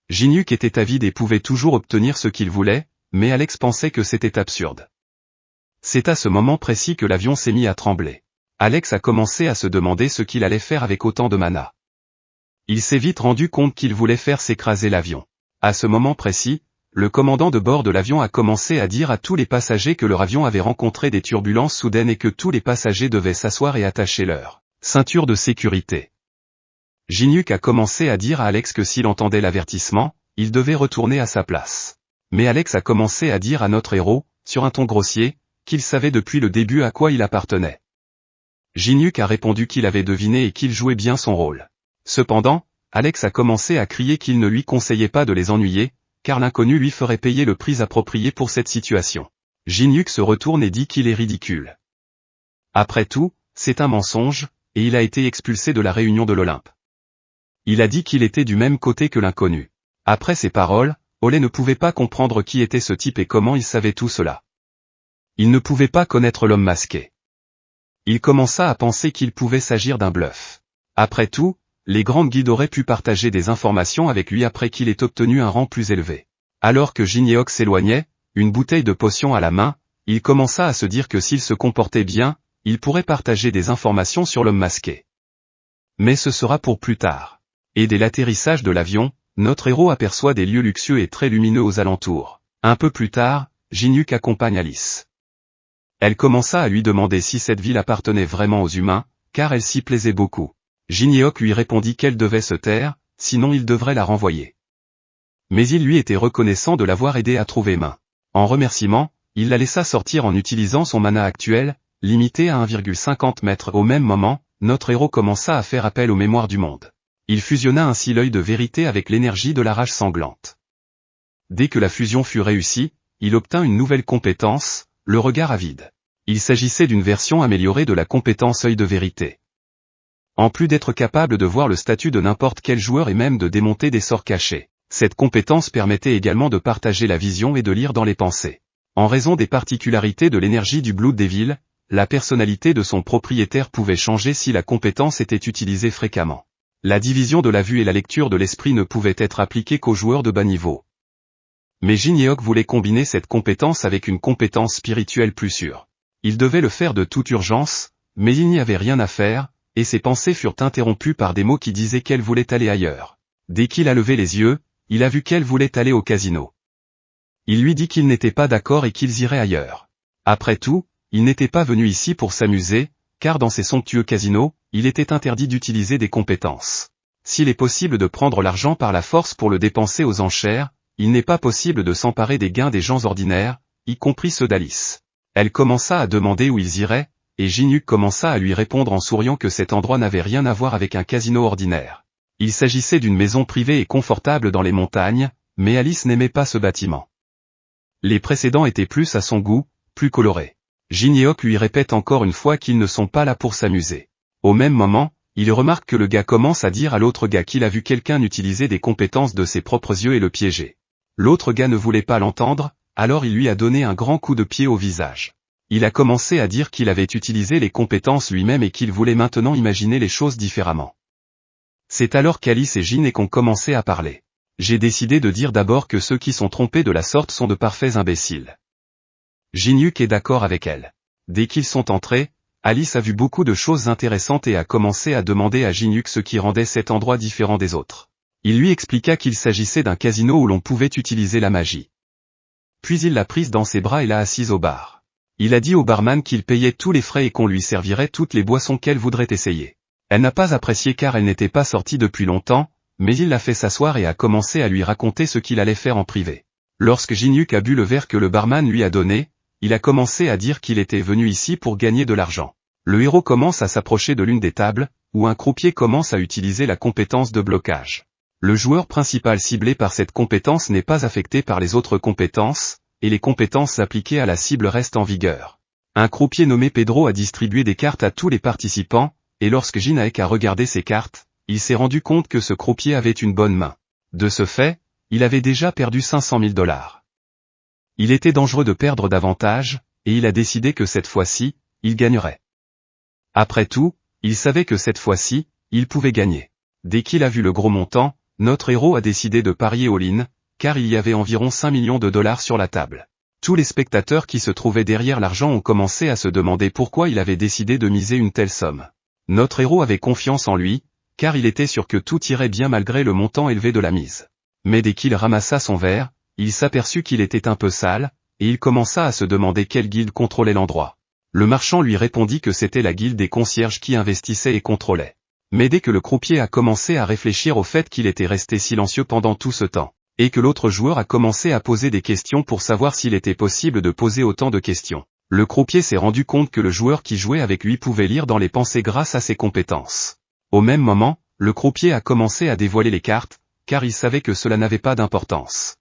Jinhyuk était avide et pouvait toujours obtenir ce qu'il voulait, mais Alex pensait que c'était absurde. C'est à ce moment précis que l'avion s'est mis à trembler. Alex a commencé à se demander ce qu'il allait faire avec autant de mana. Il s'est vite rendu compte qu'il voulait faire s'écraser l'avion. À ce moment précis, le commandant de bord de l'avion a commencé à dire à tous les passagers que leur avion avait rencontré des turbulences soudaines et que tous les passagers devaient s'asseoir et attacher leur ceinture de sécurité. Jinhyuk a commencé à dire à Alex que s'il entendait l'avertissement, il devait retourner à sa place. Mais Alex a commencé à dire à notre héros, sur un ton grossier, qu'il savait depuis le début à quoi il appartenait. Jinhyuk a répondu qu'il avait deviné et qu'il jouait bien son rôle. Cependant, Alex a commencé à crier qu'il ne lui conseillait pas de les ennuyer, car l'inconnu lui ferait payer le prix approprié pour cette situation. Jinhyuk se retourne et dit qu'il est ridicule. Après tout, c'est un mensonge, et il a été expulsé de la réunion de l'Olympe. Il a dit qu'il était du même côté que l'inconnu. Après ces paroles, Olé ne pouvait pas comprendre qui était ce type et comment il savait tout cela. Il ne pouvait pas connaître l'homme masqué. Il commença à penser qu'il pouvait s'agir d'un bluff. Après tout, les grandes guildes auraient pu partager des informations avec lui après qu'il ait obtenu un rang plus élevé. Alors que Jinhyuk s'éloignait, une bouteille de potion à la main, il commença à se dire que s'il se comportait bien, il pourrait partager des informations sur l'homme masqué. Mais ce sera pour plus tard. Et dès l'atterrissage de l'avion, notre héros aperçoit des lieux luxueux et très lumineux aux alentours. Un peu plus tard, Jinhyuk accompagne Alice. Elle commença à lui demander si cette ville appartenait vraiment aux humains, car elle s'y plaisait beaucoup. Jinhyuk lui répondit qu'elle devait se taire, sinon il devrait la renvoyer. Mais il lui était reconnaissant de l'avoir aidé à trouver main. En remerciement, il la laissa sortir en utilisant son mana actuel, limité à 1,50 mètres. Au même moment, notre héros commença à faire appel aux mémoires du monde. Il fusionna ainsi l'œil de vérité avec l'énergie de la rage sanglante. Dès que la fusion fut réussie, il obtint une nouvelle compétence, le regard avide. Il s'agissait d'une version améliorée de la compétence œil de vérité. En plus d'être capable de voir le statut de n'importe quel joueur et même de démonter des sorts cachés, cette compétence permettait également de partager la vision et de lire dans les pensées. En raison des particularités de l'énergie du Blood Devil, la personnalité de son propriétaire pouvait changer si la compétence était utilisée fréquemment. La division de la vue et la lecture de l'esprit ne pouvaient être appliquées qu'aux joueurs de bas niveau. Mais Jinhyuk voulait combiner cette compétence avec une compétence spirituelle plus sûre. Il devait le faire de toute urgence, mais il n'y avait rien à faire, et ses pensées furent interrompues par des mots qui disaient qu'elle voulait aller ailleurs. Dès qu'il a levé les yeux, il a vu qu'elle voulait aller au casino. Il lui dit qu'il n'était pas d'accord et qu'ils iraient ailleurs. Après tout, il n'était pas venu ici pour s'amuser, car dans ces somptueux casinos, il était interdit d'utiliser des compétences. S'il est possible de prendre l'argent par la force pour le dépenser aux enchères, il n'est pas possible de s'emparer des gains des gens ordinaires, y compris ceux d'Alice. Elle commença à demander où ils iraient, et Jinhyuk commença à lui répondre en souriant que cet endroit n'avait rien à voir avec un casino ordinaire. Il s'agissait d'une maison privée et confortable dans les montagnes, mais Alice n'aimait pas ce bâtiment. Les précédents étaient plus à son goût, plus colorés. Jinhyuk lui répète encore une fois qu'ils ne sont pas là pour s'amuser. Au même moment, il remarque que le gars commence à dire à l'autre gars qu'il a vu quelqu'un utiliser des compétences de ses propres yeux et le piéger. L'autre gars ne voulait pas l'entendre, alors il lui a donné un grand coup de pied au visage. Il a commencé à dire qu'il avait utilisé les compétences lui-même et qu'il voulait maintenant imaginer les choses différemment. C'est alors qu'Alice et Jinhyuk ont commencé à parler. J'ai décidé de dire d'abord que ceux qui sont trompés de la sorte sont de parfaits imbéciles. Jinhyuk est d'accord avec elle. Dès qu'ils sont entrés, Alice a vu beaucoup de choses intéressantes et a commencé à demander à Jinhyuk ce qui rendait cet endroit différent des autres. Il lui expliqua qu'il s'agissait d'un casino où l'on pouvait utiliser la magie. Puis il l'a prise dans ses bras et l'a assise au bar. Il a dit au barman qu'il payait tous les frais et qu'on lui servirait toutes les boissons qu'elle voudrait essayer. Elle n'a pas apprécié car elle n'était pas sortie depuis longtemps, mais il l'a fait s'asseoir et a commencé à lui raconter ce qu'il allait faire en privé. Lorsque Jinhyuk a bu le verre que le barman lui a donné, il a commencé à dire qu'il était venu ici pour gagner de l'argent. Le héros commence à s'approcher de l'une des tables, où un croupier commence à utiliser la compétence de blocage. Le joueur principal ciblé par cette compétence n'est pas affecté par les autres compétences, et les compétences appliquées à la cible restent en vigueur. Un croupier nommé Pedro a distribué des cartes à tous les participants, et lorsque Jinhyuk a regardé ces cartes, il s'est rendu compte que ce croupier avait une bonne main. De ce fait, il avait déjà perdu 500 000 $. Il était dangereux de perdre davantage, et il a décidé que cette fois-ci, il gagnerait. Après tout, il savait que cette fois-ci, il pouvait gagner. Dès qu'il a vu le gros montant, notre héros a décidé de parier all-in, car il y avait environ 5 millions de dollars sur la table. Tous les spectateurs qui se trouvaient derrière l'argent ont commencé à se demander pourquoi il avait décidé de miser une telle somme. Notre héros avait confiance en lui, car il était sûr que tout irait bien malgré le montant élevé de la mise. Mais dès qu'il ramassa son verre, il s'aperçut qu'il était un peu sale, et il commença à se demander quelle guilde contrôlait l'endroit. Le marchand lui répondit que c'était la guilde des concierges qui investissait et contrôlait. Mais dès que le croupier a commencé à réfléchir au fait qu'il était resté silencieux pendant tout ce temps, et que l'autre joueur a commencé à poser des questions pour savoir s'il était possible de poser autant de questions, le croupier s'est rendu compte que le joueur qui jouait avec lui pouvait lire dans les pensées grâce à ses compétences. Au même moment, le croupier a commencé à dévoiler les cartes, car il savait que cela n'avait pas d'importance.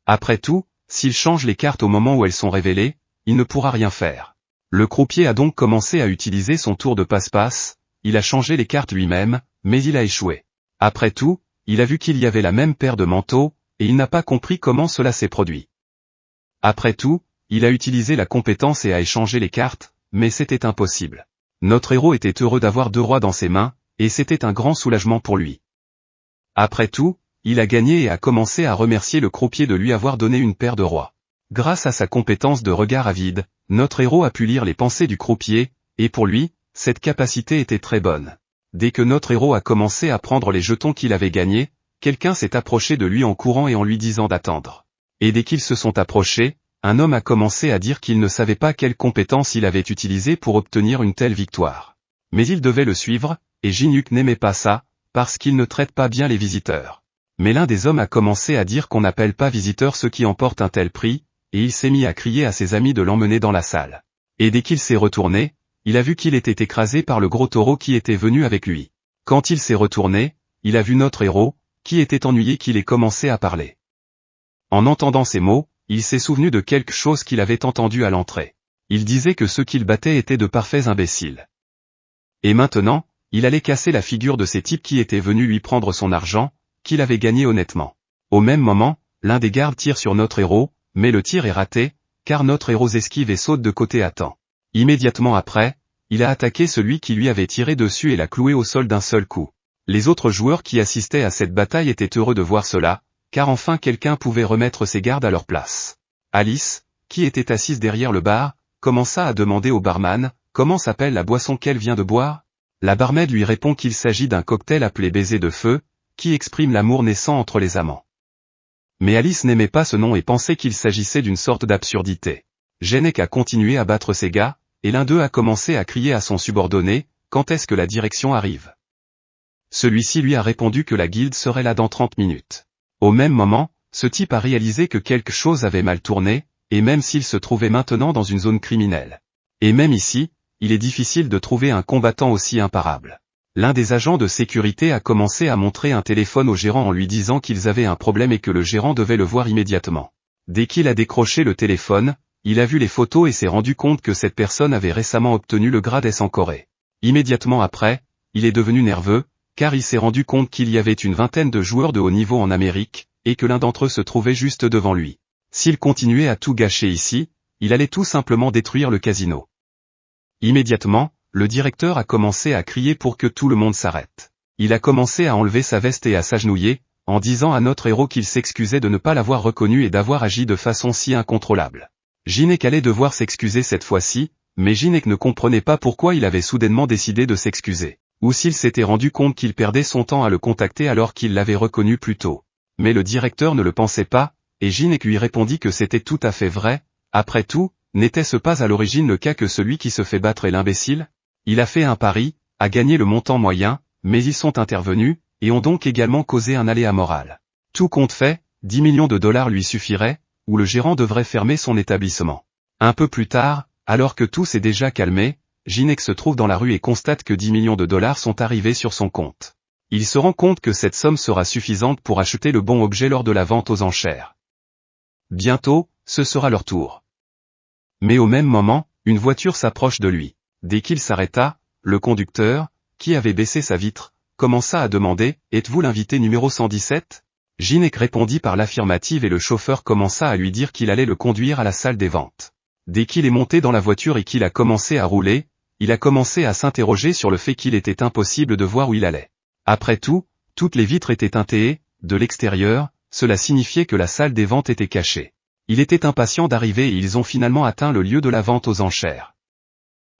Après tout, s'il change les cartes au moment où elles sont révélées, il ne pourra rien faire. Le croupier a donc commencé à utiliser son tour de passe-passe, il a changé les cartes lui-même, mais il a échoué. Après tout, il a vu qu'il y avait la même paire de manteaux, et il n'a pas compris comment cela s'est produit. Après tout, il a utilisé la compétence et a échangé les cartes, mais c'était impossible. Notre héros était heureux d'avoir 2 rois dans ses mains, et c'était un grand soulagement pour lui. Après tout, il a gagné et a commencé à remercier le croupier de lui avoir donné une paire de rois. Grâce à sa compétence de regard avide, notre héros a pu lire les pensées du croupier, et pour lui, cette capacité était très bonne. Dès que notre héros a commencé à prendre les jetons qu'il avait gagnés, quelqu'un s'est approché de lui en courant et en lui disant d'attendre. Et dès qu'ils se sont approchés, un homme a commencé à dire qu'il ne savait pas quelle compétence il avait utilisée pour obtenir une telle victoire. Mais il devait le suivre, et Jinuk n'aimait pas ça, parce qu'il ne traite pas bien les visiteurs. Mais l'un des hommes a commencé à dire qu'on n'appelle pas visiteur ceux qui emportent un tel prix, et il s'est mis à crier à ses amis de l'emmener dans la salle. Et dès qu'il s'est retourné, il a vu qu'il était écrasé par le gros taureau qui était venu avec lui. Quand il s'est retourné, il a vu notre héros, qui était ennuyé qu'il ait commencé à parler. En entendant ces mots, il s'est souvenu de quelque chose qu'il avait entendu à l'entrée. Il disait que ceux qu'il battait étaient de parfaits imbéciles. Et maintenant, il allait casser la figure de ces types qui étaient venus lui prendre son argent, qu'il avait gagné honnêtement. Au même moment, l'un des gardes tire sur notre héros, mais le tir est raté, car notre héros esquive et saute de côté à temps. Immédiatement après, il a attaqué celui qui lui avait tiré dessus et l'a cloué au sol d'un seul coup. Les autres joueurs qui assistaient à cette bataille étaient heureux de voir cela, car enfin quelqu'un pouvait remettre ses gardes à leur place. Alice, qui était assise derrière le bar, commença à demander au barman, comment s'appelle la boisson qu'elle vient de boire? La barmaid lui répond qu'il s'agit d'un cocktail appelé baiser de feu, qui exprime l'amour naissant entre les amants. Mais Alice n'aimait pas ce nom et pensait qu'il s'agissait d'une sorte d'absurdité. Jenek a continué à battre ses gars, et l'un d'eux a commencé à crier à son subordonné, quand est-ce que la direction arrive? Celui-ci lui a répondu que la guilde serait là dans 30 minutes. Au même moment, ce type a réalisé que quelque chose avait mal tourné, et même s'il se trouvait maintenant dans une zone criminelle. Et même ici, il est difficile de trouver un combattant aussi imparable. L'un des agents de sécurité a commencé à montrer un téléphone au gérant en lui disant qu'ils avaient un problème et que le gérant devait le voir immédiatement. Dès qu'il a décroché le téléphone, il a vu les photos et s'est rendu compte que cette personne avait récemment obtenu le grade S en Corée. Immédiatement après, il est devenu nerveux, car il s'est rendu compte qu'il y avait une vingtaine de joueurs de haut niveau en Amérique, et que l'un d'entre eux se trouvait juste devant lui. S'il continuait à tout gâcher ici, il allait tout simplement détruire le casino. Immédiatement, le directeur a commencé à crier pour que tout le monde s'arrête. Il a commencé à enlever sa veste et à s'agenouiller, en disant à notre héros qu'il s'excusait de ne pas l'avoir reconnu et d'avoir agi de façon si incontrôlable. Jinek allait devoir s'excuser cette fois-ci, mais Jinek ne comprenait pas pourquoi il avait soudainement décidé de s'excuser, ou s'il s'était rendu compte qu'il perdait son temps à le contacter alors qu'il l'avait reconnu plus tôt. Mais le directeur ne le pensait pas, et Jinek lui répondit que c'était tout à fait vrai. Après tout, n'était-ce pas à l'origine le cas que celui qui se fait battre est l'imbécile? Il a fait un pari, a gagné le montant moyen, mais ils sont intervenus, et ont donc également causé un aléa moral. Tout compte fait, 10 millions de dollars lui suffiraient, ou le gérant devrait fermer son établissement. Un peu plus tard, alors que tout s'est déjà calmé, Jinek se trouve dans la rue et constate que 10 millions de dollars sont arrivés sur son compte. Il se rend compte que cette somme sera suffisante pour acheter le bon objet lors de la vente aux enchères. Bientôt, ce sera leur tour. Mais au même moment, une voiture s'approche de lui. Dès qu'il s'arrêta, le conducteur, qui avait baissé sa vitre, commença à demander « Êtes-vous l'invité numéro 117 ?» Jinek répondit par l'affirmative et le chauffeur commença à lui dire qu'il allait le conduire à la salle des ventes. Dès qu'il est monté dans la voiture et qu'il a commencé à rouler, il a commencé à s'interroger sur le fait qu'il était impossible de voir où il allait. Après tout, Toutes les vitres étaient teintées et, de l'extérieur, cela signifiait que la salle des ventes était cachée. Il était impatient d'arriver et ils ont finalement atteint le lieu de la vente aux enchères.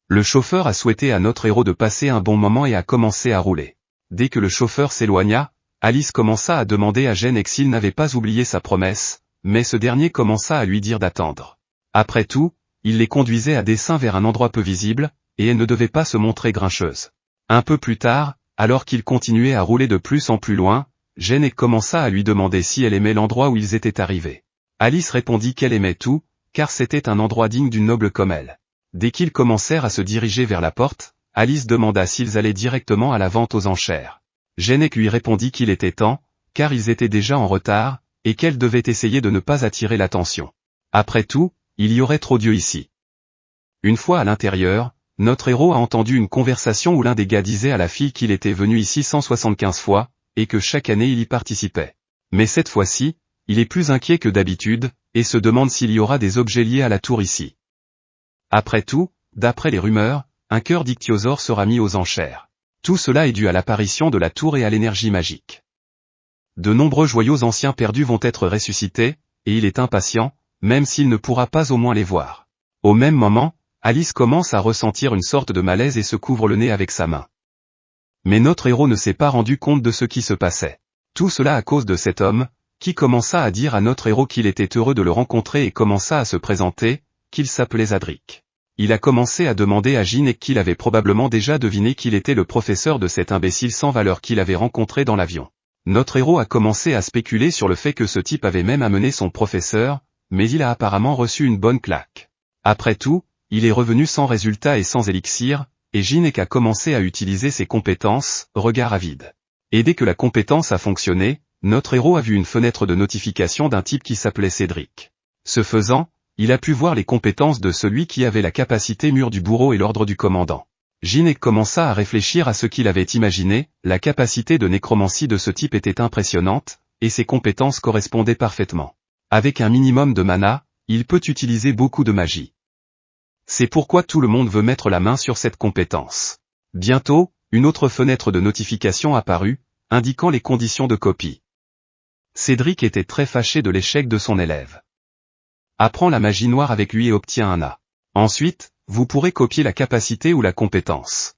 Le chauffeur a souhaité à notre héros de passer un bon moment et a commencé à rouler. Dès que le chauffeur s'éloigna, Alice commença à demander à Jeannec s'il n'avait pas oublié sa promesse, mais ce dernier commença à lui dire d'attendre. Après tout, il les conduisait à dessein vers un endroit peu visible, et elle ne devait pas se montrer grincheuse. Un peu plus tard, alors qu'ils continuaient à rouler de plus en plus loin, Jeannec commença à lui demander si elle aimait l'endroit où ils étaient arrivés. Alice répondit qu'elle aimait tout, car c'était un endroit digne d'une noble comme elle. Dès qu'ils commencèrent à se diriger vers la porte, Alice demanda s'ils allaient directement à la vente aux enchères. Jeannec lui répondit qu'il était temps, car ils étaient déjà en retard, et qu'elle devait essayer de ne pas attirer l'attention. Après tout, il y aurait trop d'yeux ici. Une fois à l'intérieur, notre héros a entendu une conversation où l'un des gars disait à la fille qu'il était venu ici 175 fois, et que chaque année il y participait. Mais cette fois-ci, il est plus inquiet que d'habitude, et se demande s'il y aura des objets liés à la tour ici. Après tout, d'après les rumeurs, un cœur d'ichthyosaure sera mis aux enchères. Tout cela est dû à l'apparition de la tour et à l'énergie magique. De nombreux joyaux anciens perdus vont être ressuscités, et il est impatient, même s'il ne pourra pas au moins les voir. Au même moment, Alice commence à ressentir une sorte de malaise et se couvre le nez avec sa main. Mais notre héros ne s'est pas rendu compte de ce qui se passait. Tout cela à cause de cet homme, qui commença à dire à notre héros qu'il était heureux de le rencontrer et commença à se présenter, qu'il s'appelait Zadric. Il a commencé à demander à Jeannec qu'il avait probablement déjà deviné qu'il était le professeur de cet imbécile sans valeur qu'il avait rencontré dans l'avion. Notre héros a commencé à spéculer sur le fait que ce type avait même amené son professeur, mais il a apparemment reçu une bonne claque. Après tout, il est revenu sans résultat et sans élixir, et Jeannec a commencé à utiliser ses compétences, regard avide. Et dès que la compétence a fonctionné, notre héros a vu une fenêtre de notification d'un type qui s'appelait Cédric. Ce faisant, il a pu voir les compétences de celui qui avait la capacité mur du bourreau et l'ordre du commandant. Jeannec commença à réfléchir à ce qu'il avait imaginé, la capacité de nécromancie de ce type était impressionnante, et ses compétences correspondaient parfaitement. Avec un minimum de mana, il peut utiliser beaucoup de magie. C'est pourquoi tout le monde veut mettre la main sur cette compétence. Bientôt, une autre fenêtre de notification apparut, indiquant les conditions de copie. Cédric était très fâché de l'échec de son élève. Apprends la magie noire avec lui et obtiens un A. Ensuite, vous pourrez copier la capacité ou la compétence.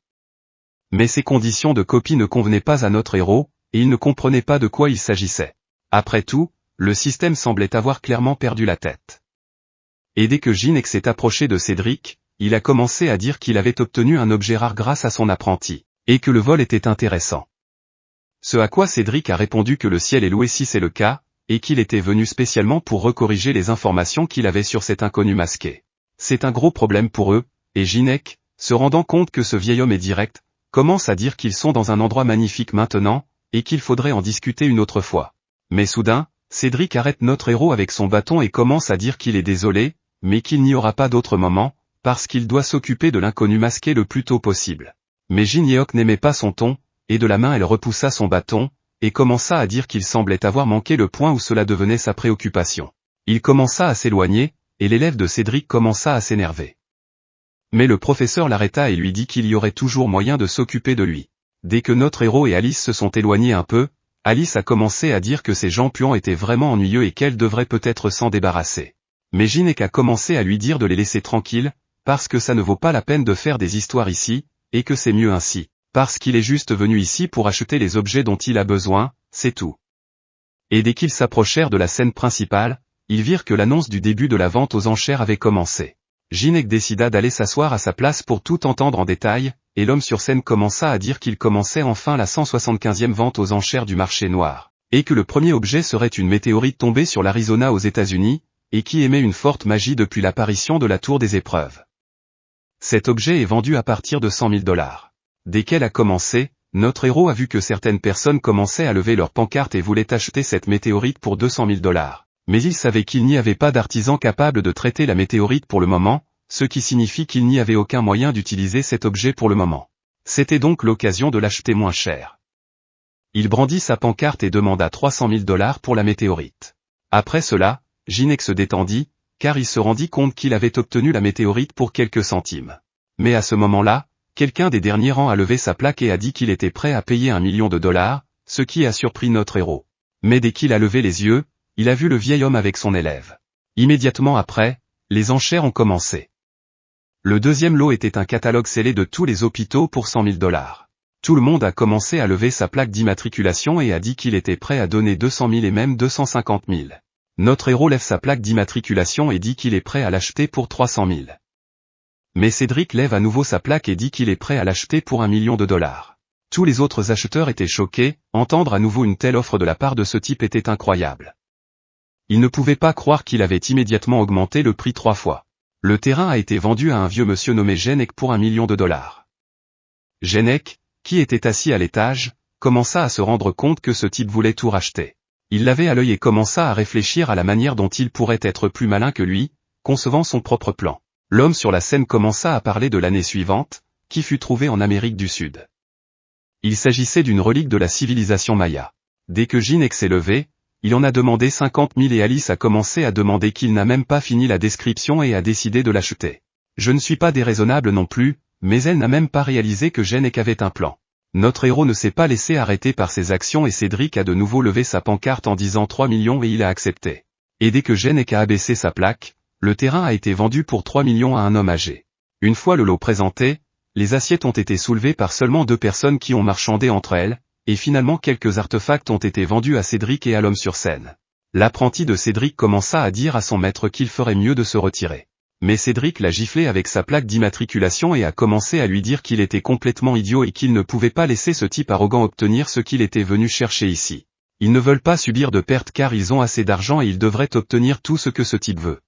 Mais ces conditions de copie ne convenaient pas à notre héros, et il ne comprenait pas de quoi il s'agissait. Après tout, le système semblait avoir clairement perdu la tête. Et dès que Jeannec s'est approché de Cédric, il a commencé à dire qu'il avait obtenu un objet rare grâce à son apprenti, et que le vol était intéressant. Ce à quoi Cédric a répondu que le ciel est loué si c'est le cas, et qu'il était venu spécialement pour recorriger les informations qu'il avait sur cet inconnu masqué. C'est un gros problème pour eux, et Jeannec, se rendant compte que ce vieil homme est direct, commence à dire qu'ils sont dans un endroit magnifique maintenant, et qu'il faudrait en discuter une autre fois. Mais soudain, Cédric arrête notre héros avec son bâton et commence à dire qu'il est désolé, mais qu'il n'y aura pas d'autre moment, parce qu'il doit s'occuper de l'inconnu masqué le plus tôt possible. Mais Jeannec n'aimait pas son ton, et de la main elle repoussa son bâton, et commença à dire qu'il semblait avoir manqué le point où cela devenait sa préoccupation. Il commença à s'éloigner, et l'élève de Cédric commença à s'énerver. Mais le professeur l'arrêta et lui dit qu'il y aurait toujours moyen de s'occuper de lui. Dès que notre héros et Alice se sont éloignés un peu, Alice a commencé à dire que ces gens puants étaient vraiment ennuyeux et qu'elle devrait peut-être s'en débarrasser. Mais Jeannec a commencé à lui dire de les laisser tranquilles, parce que ça ne vaut pas la peine de faire des histoires ici, et que c'est mieux ainsi, parce qu'il est juste venu ici pour acheter les objets dont il a besoin, c'est tout. Et dès qu'ils s'approchèrent de la scène principale, ils virent que l'annonce du début de la vente aux enchères avait commencé. Jeannec décida d'aller s'asseoir à sa place pour tout entendre en détail, et l'homme sur scène commença à dire qu'il commençait enfin la 175e vente aux enchères du marché noir, et que le premier objet serait une météorite tombée sur l'Arizona aux États-Unis, et qui émet une forte magie depuis l'apparition de la tour des épreuves. Cet objet est vendu à partir de 100 000 $. Dès qu'elle a commencé, notre héros a vu que certaines personnes commençaient à lever leurs pancartes et voulaient acheter cette météorite pour 200 000 $. Mais il savait qu'il n'y avait pas d'artisan capable de traiter la météorite pour le moment, ce qui signifie qu'il n'y avait aucun moyen d'utiliser cet objet pour le moment. C'était donc l'occasion de l'acheter moins cher. Il brandit sa pancarte et demanda 300 000 $ pour la météorite. Après cela, Jeannec se détendit, car il se rendit compte qu'il avait obtenu la météorite pour quelques centimes. Mais à ce moment-là, quelqu'un des derniers rangs a levé sa plaque et a dit qu'il était prêt à payer $1 million, ce qui a surpris notre héros. Mais dès qu'il a levé les yeux, il a vu le vieil homme avec son élève. Immédiatement après, les enchères ont commencé. Le deuxième lot était un catalogue scellé de tous les hôpitaux pour 100 000 $. Tout le monde a commencé à lever sa plaque d'immatriculation et a dit qu'il était prêt à donner 200 000 et même 250 000. Notre héros lève sa plaque d'immatriculation et dit qu'il est prêt à l'acheter pour 300 000. Mais Cédric lève à nouveau sa plaque et dit qu'il est prêt à l'acheter pour $1 million. Tous les autres acheteurs étaient choqués, entendre à nouveau une telle offre de la part de ce type était incroyable. Ils ne pouvaient pas croire qu'il avait immédiatement augmenté le prix 3 fois. Le terrain a été vendu à un vieux monsieur nommé Genek pour $1 million. Genek, qui était assis à l'étage, commença à se rendre compte que ce type voulait tout racheter. Il l'avait à l'œil et commença à réfléchir à la manière dont il pourrait être plus malin que lui, concevant son propre plan. L'homme sur la scène commença à parler de l'année suivante, qui fut trouvée en Amérique du Sud. Il s'agissait d'une relique de la civilisation maya. Dès que Genek s'est levé, il en a demandé 50 000 et Alice a commencé à demander qu'il n'a même pas fini la description et a décidé de l'acheter. Je ne suis pas déraisonnable non plus, mais elle n'a même pas réalisé que Genek avait un plan. Notre héros ne s'est pas laissé arrêter par ses actions et Cédric a de nouveau levé sa pancarte en disant 3 millions et il a accepté. Et dès que Genek a abaissé sa plaque, le terrain a été vendu pour 3 millions à un homme âgé. Une fois le lot présenté, les assiettes ont été soulevées par seulement 2 personnes qui ont marchandé entre elles, et finalement quelques artefacts ont été vendus à Cédric et à l'homme sur scène. L'apprenti de Cédric commença à dire à son maître qu'il ferait mieux de se retirer. Mais Cédric l'a giflé avec sa plaque d'immatriculation et a commencé à lui dire qu'il était complètement idiot et qu'il ne pouvait pas laisser ce type arrogant obtenir ce qu'il était venu chercher ici. Ils ne veulent pas subir de pertes car ils ont assez d'argent et ils devraient obtenir tout ce que ce type veut.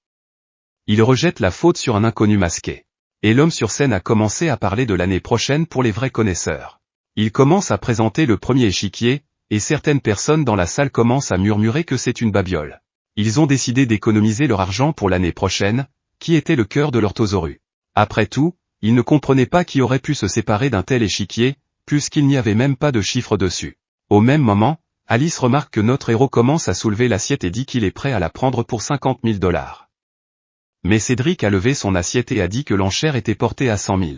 Il rejette la faute sur un inconnu masqué. Et l'homme sur scène a commencé à parler de l'année prochaine pour les vrais connaisseurs. Il commence à présenter le premier échiquier, et certaines personnes dans la salle commencent à murmurer que c'est une babiole. Ils ont décidé d'économiser leur argent pour l'année prochaine, qui était le cœur de leur tausauru. Après tout, ils ne comprenaient pas qui aurait pu se séparer d'un tel échiquier, puisqu'il n'y avait même pas de chiffre dessus. Au même moment, Alice remarque que notre héros commence à soulever l'assiette et dit qu'il est prêt à la prendre pour 50 000 $. Mais Cédric a levé son assiette et a dit que l'enchère était portée à 100 000.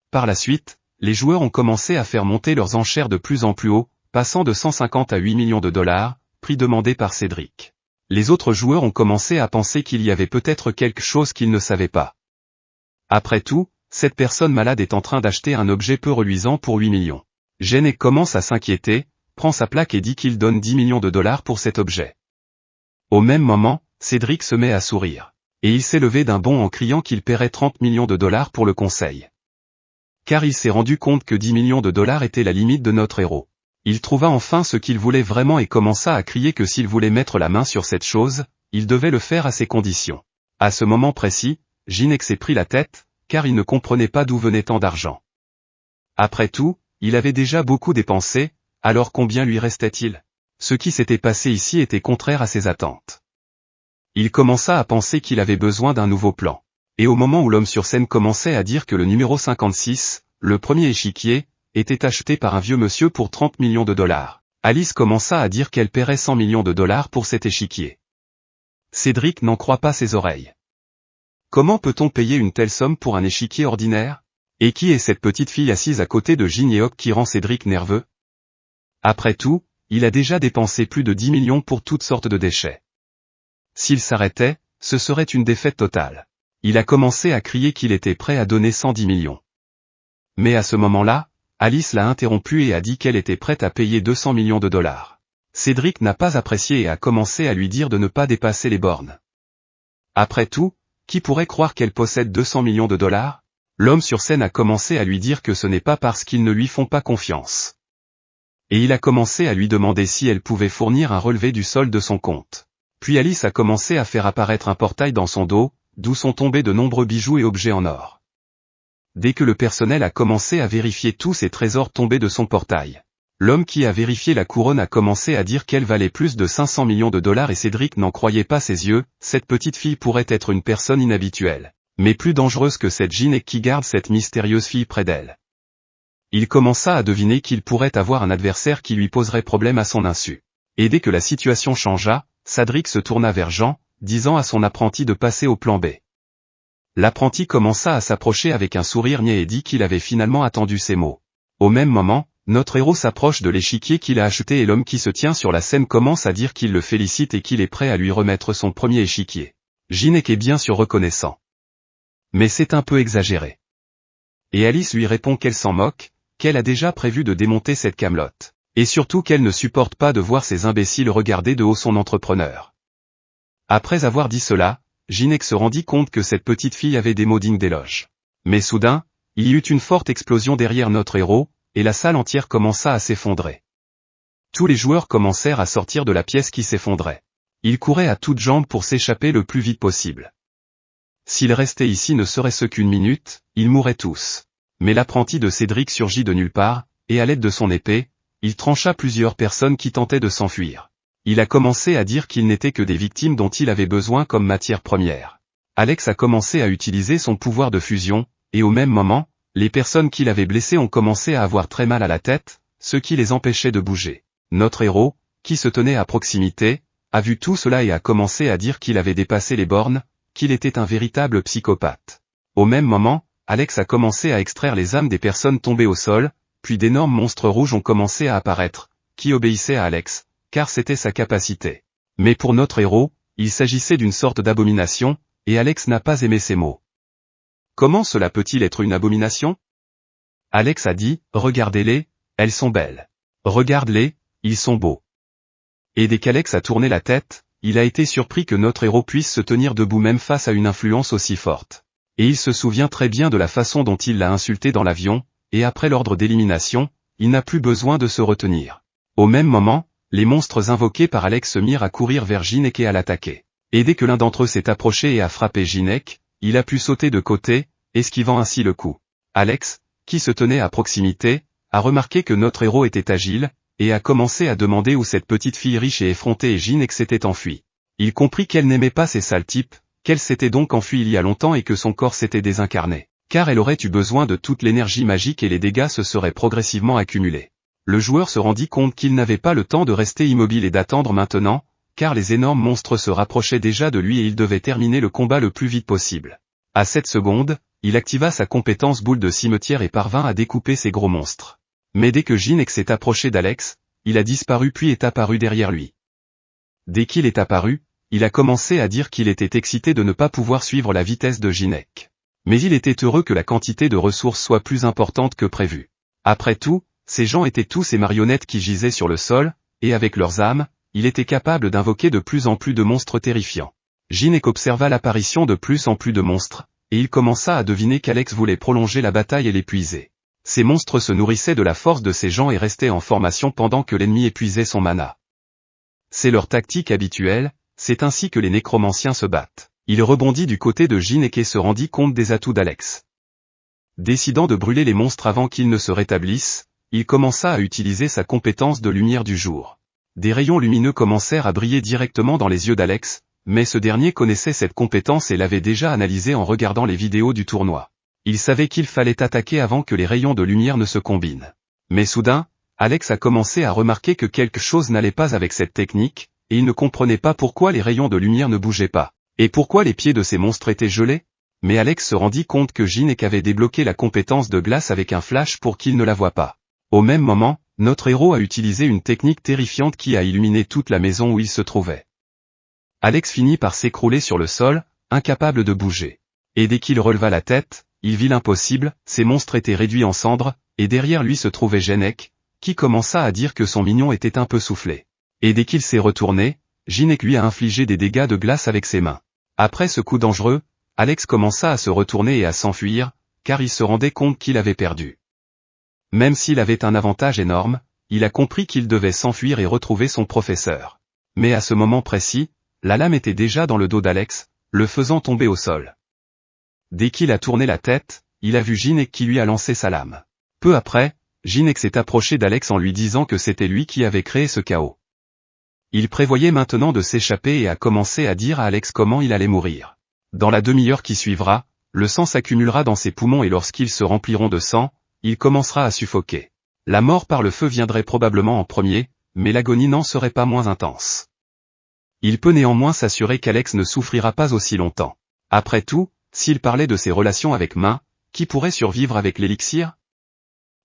Par la suite, les joueurs ont commencé à faire monter leurs enchères de plus en plus haut, passant de 150 à 8 millions de $, prix demandé par Cédric. Les autres joueurs ont commencé à penser qu'il y avait peut-être quelque chose qu'ils ne savaient pas. Après tout, cette personne malade est en train d'acheter un objet peu reluisant pour 8 millions. Genek commence à s'inquiéter, prend sa plaque et dit qu'il donne 10 millions de $ pour cet objet. Au même moment, Cédric se met à sourire. Et il s'est levé d'un bond en criant qu'il paierait 30 millions de $ pour le conseil. Car il s'est rendu compte que 10 millions de $ était la limite de notre héros. Il trouva enfin ce qu'il voulait vraiment et commença à crier que s'il voulait mettre la main sur cette chose, il devait le faire à ses conditions. À ce moment précis, Genek s'est pris la tête, car il ne comprenait pas d'où venait tant d'argent. Après tout, il avait déjà beaucoup dépensé, alors combien lui restait-il? Ce qui s'était passé ici était contraire à ses attentes. Il commença à penser qu'il avait besoin d'un nouveau plan. Et au moment où l'homme sur scène commençait à dire que le numéro 56, le premier échiquier, était acheté par un vieux monsieur pour 30 millions de $, Alice commença à dire qu'elle paierait 100 millions de $ pour cet échiquier. Cédric n'en croit pas ses oreilles. Comment peut-on payer une telle somme pour un échiquier ordinaire? Et qui est cette petite fille assise à côté de Gineok qui rend Cédric nerveux? Après tout, il a déjà dépensé plus de 10 millions pour toutes sortes de déchets. S'il s'arrêtait, ce serait une défaite totale. Il a commencé à crier qu'il était prêt à donner 110 millions. Mais à ce moment-là, Alice l'a interrompu et a dit qu'elle était prête à payer 200 millions de $. Cédric n'a pas apprécié et a commencé à lui dire de ne pas dépasser les bornes. Après tout, qui pourrait croire qu'elle possède 200 millions de $? L'homme sur scène a commencé à lui dire que ce n'est pas parce qu'ils ne lui font pas confiance. Et il a commencé à lui demander si elle pouvait fournir un relevé du solde de son compte. Puis Alice a commencé à faire apparaître un portail dans son dos, d'où sont tombés de nombreux bijoux et objets en or. Dès que le personnel a commencé à vérifier tous ces trésors tombés de son portail, l'homme qui a vérifié la couronne a commencé à dire qu'elle valait plus de 500 millions de $ et Cédric n'en croyait pas ses yeux. Cette petite fille pourrait être une personne inhabituelle, mais plus dangereuse que cette Gineok qui garde cette mystérieuse fille près d'elle. Il commença à deviner qu'il pourrait avoir un adversaire qui lui poserait problème à son insu. Et dès que la situation changea, Cédric se tourna vers Jean, disant à son apprenti de passer au plan B. L'apprenti commença à s'approcher avec un sourire niais et dit qu'il avait finalement attendu ces mots. Au même moment, notre héros s'approche de l'échiquier qu'il a acheté et l'homme qui se tient sur la scène commence à dire qu'il le félicite et qu'il est prêt à lui remettre son premier échiquier. Ginek est bien sûr reconnaissant. Mais c'est un peu exagéré. Et Alice lui répond qu'elle s'en moque, qu'elle a déjà prévu de démonter cette camelote. Et surtout qu'elle ne supporte pas de voir ces imbéciles regarder de haut son entrepreneur. Après avoir dit cela, Ginek se rendit compte que cette petite fille avait des mots dignes d'éloge. Mais soudain, il y eut une forte explosion derrière notre héros, et la salle entière commença à s'effondrer. Tous les joueurs commencèrent à sortir de la pièce qui s'effondrait. Ils couraient à toutes jambes pour s'échapper le plus vite possible. S'ils restaient ici ne serait-ce qu'une minute, ils mourraient tous. Mais l'apprenti de Cédric surgit de nulle part, et à l'aide de son épée, il trancha plusieurs personnes qui tentaient de s'enfuir. Il a commencé à dire qu'ils n'étaient que des victimes dont il avait besoin comme matière première. Alex a commencé à utiliser son pouvoir de fusion, et au même moment, les personnes qu'il avait blessées ont commencé à avoir très mal à la tête, ce qui les empêchait de bouger. Notre héros, qui se tenait à proximité, a vu tout cela et a commencé à dire qu'il avait dépassé les bornes, qu'il était un véritable psychopathe. Au même moment, Alex a commencé à extraire les âmes des personnes tombées au sol, puis d'énormes monstres rouges ont commencé à apparaître, qui obéissaient à Alex, car c'était sa capacité. Mais pour notre héros, il s'agissait d'une sorte d'abomination, et Alex n'a pas aimé ces mots. Comment cela peut-il être une abomination? Alex a dit, regardez-les, elles sont belles. Regarde-les, ils sont beaux. Et dès qu'Alex a tourné la tête, il a été surpris que notre héros puisse se tenir debout même face à une influence aussi forte. Et il se souvient très bien de la façon dont il l'a insulté dans l'avion, et après l'ordre d'élimination, il n'a plus besoin de se retenir. Au même moment, les monstres invoqués par Alex se mirent à courir vers Ginek et à l'attaquer. Et dès que l'un d'entre eux s'est approché et a frappé Ginek, il a pu sauter de côté, esquivant ainsi le coup. Alex, qui se tenait à proximité, a remarqué que notre héros était agile, et a commencé à demander où cette petite fille riche et effrontée et Ginek s'était enfuie. Il comprit qu'elle n'aimait pas ces sales types, qu'elle s'était donc enfuie il y a longtemps et que son corps s'était désincarné, car elle aurait eu besoin de toute l'énergie magique et les dégâts se seraient progressivement accumulés. Le joueur se rendit compte qu'il n'avait pas le temps de rester immobile et d'attendre maintenant, car les énormes monstres se rapprochaient déjà de lui et il devait terminer le combat le plus vite possible. À cette seconde, il activa sa compétence boule de cimetière et parvint à découper ces gros monstres. Mais dès que Ginek s'est approché d'Alex, il a disparu puis est apparu derrière lui. Dès qu'il est apparu, il a commencé à dire qu'il était excité de ne pas pouvoir suivre la vitesse de Ginek. Mais il était heureux que la quantité de ressources soit plus importante que prévu. Après tout, ces gens étaient tous ces marionnettes qui gisaient sur le sol, et avec leurs âmes, il était capable d'invoquer de plus en plus de monstres terrifiants. Ginek observa l'apparition de plus en plus de monstres, et il commença à deviner qu'Alex voulait prolonger la bataille et l'épuiser. Ces monstres se nourrissaient de la force de ces gens et restaient en formation pendant que l'ennemi épuisait son mana. C'est leur tactique habituelle, c'est ainsi que les nécromanciens se battent. Il rebondit du côté de Ginek et se rendit compte des atouts d'Alex. Décidant de brûler les monstres avant qu'ils ne se rétablissent, il commença à utiliser sa compétence de lumière du jour. Des rayons lumineux commencèrent à briller directement dans les yeux d'Alex, mais ce dernier connaissait cette compétence et l'avait déjà analysée en regardant les vidéos du tournoi. Il savait qu'il fallait attaquer avant que les rayons de lumière ne se combinent. Mais soudain, Alex a commencé à remarquer que quelque chose n'allait pas avec cette technique, et il ne comprenait pas pourquoi les rayons de lumière ne bougeaient pas. Et pourquoi les pieds de ces monstres étaient gelés? Mais Alex se rendit compte que Ginek avait débloqué la compétence de glace avec un flash pour qu'il ne la voie pas. Au même moment, notre héros a utilisé une technique terrifiante qui a illuminé toute la maison où il se trouvait. Alex finit par s'écrouler sur le sol, incapable de bouger. Et dès qu'il releva la tête, il vit l'impossible, ces monstres étaient réduits en cendres, et derrière lui se trouvait Ginek, qui commença à dire que son mignon était un peu soufflé. Et dès qu'il s'est retourné, Ginek lui a infligé des dégâts de glace avec ses mains. Après ce coup dangereux, Alex commença à se retourner et à s'enfuir, car il se rendait compte qu'il avait perdu. Même s'il avait un avantage énorme, il a compris qu'il devait s'enfuir et retrouver son professeur. Mais à ce moment précis, la lame était déjà dans le dos d'Alex, le faisant tomber au sol. Dès qu'il a tourné la tête, il a vu Ginek qui lui a lancé sa lame. Peu après, Ginek s'est approché d'Alex en lui disant que c'était lui qui avait créé ce chaos. Il prévoyait maintenant de s'échapper et a commencé à dire à Alex comment il allait mourir. Dans la demi-heure qui suivra, le sang s'accumulera dans ses poumons et lorsqu'ils se rempliront de sang, il commencera à suffoquer. La mort par le feu viendrait probablement en premier, mais l'agonie n'en serait pas moins intense. Il peut néanmoins s'assurer qu'Alex ne souffrira pas aussi longtemps. Après tout, s'il parlait de ses relations avec Main, qui pourrait survivre avec l'élixir?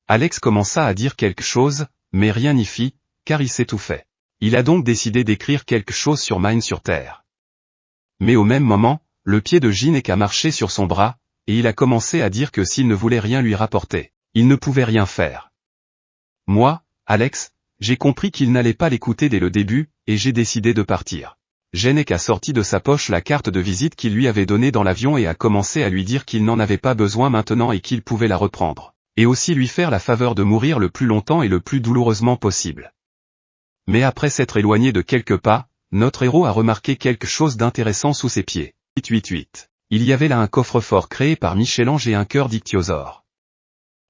Alex commença à dire quelque chose, mais rien n'y fit, car il s'étouffait. Il a donc décidé d'écrire quelque chose sur Mine sur Terre. Mais au même moment, le pied de Jinek a marché sur son bras, et il a commencé à dire que s'il ne voulait rien lui rapporter, il ne pouvait rien faire. Moi, Alex, j'ai compris qu'il n'allait pas l'écouter dès le début, et j'ai décidé de partir. Jinek a sorti de sa poche la carte de visite qu'il lui avait donnée dans l'avion et a commencé à lui dire qu'il n'en avait pas besoin maintenant et qu'il pouvait la reprendre, et aussi lui faire la faveur de mourir le plus longtemps et le plus douloureusement possible. Mais après s'être éloigné de quelques pas, notre héros a remarqué quelque chose d'intéressant sous ses pieds. 888. Il y avait là un coffre-fort créé par Michel-Ange et un cœur d'ichthyosaure.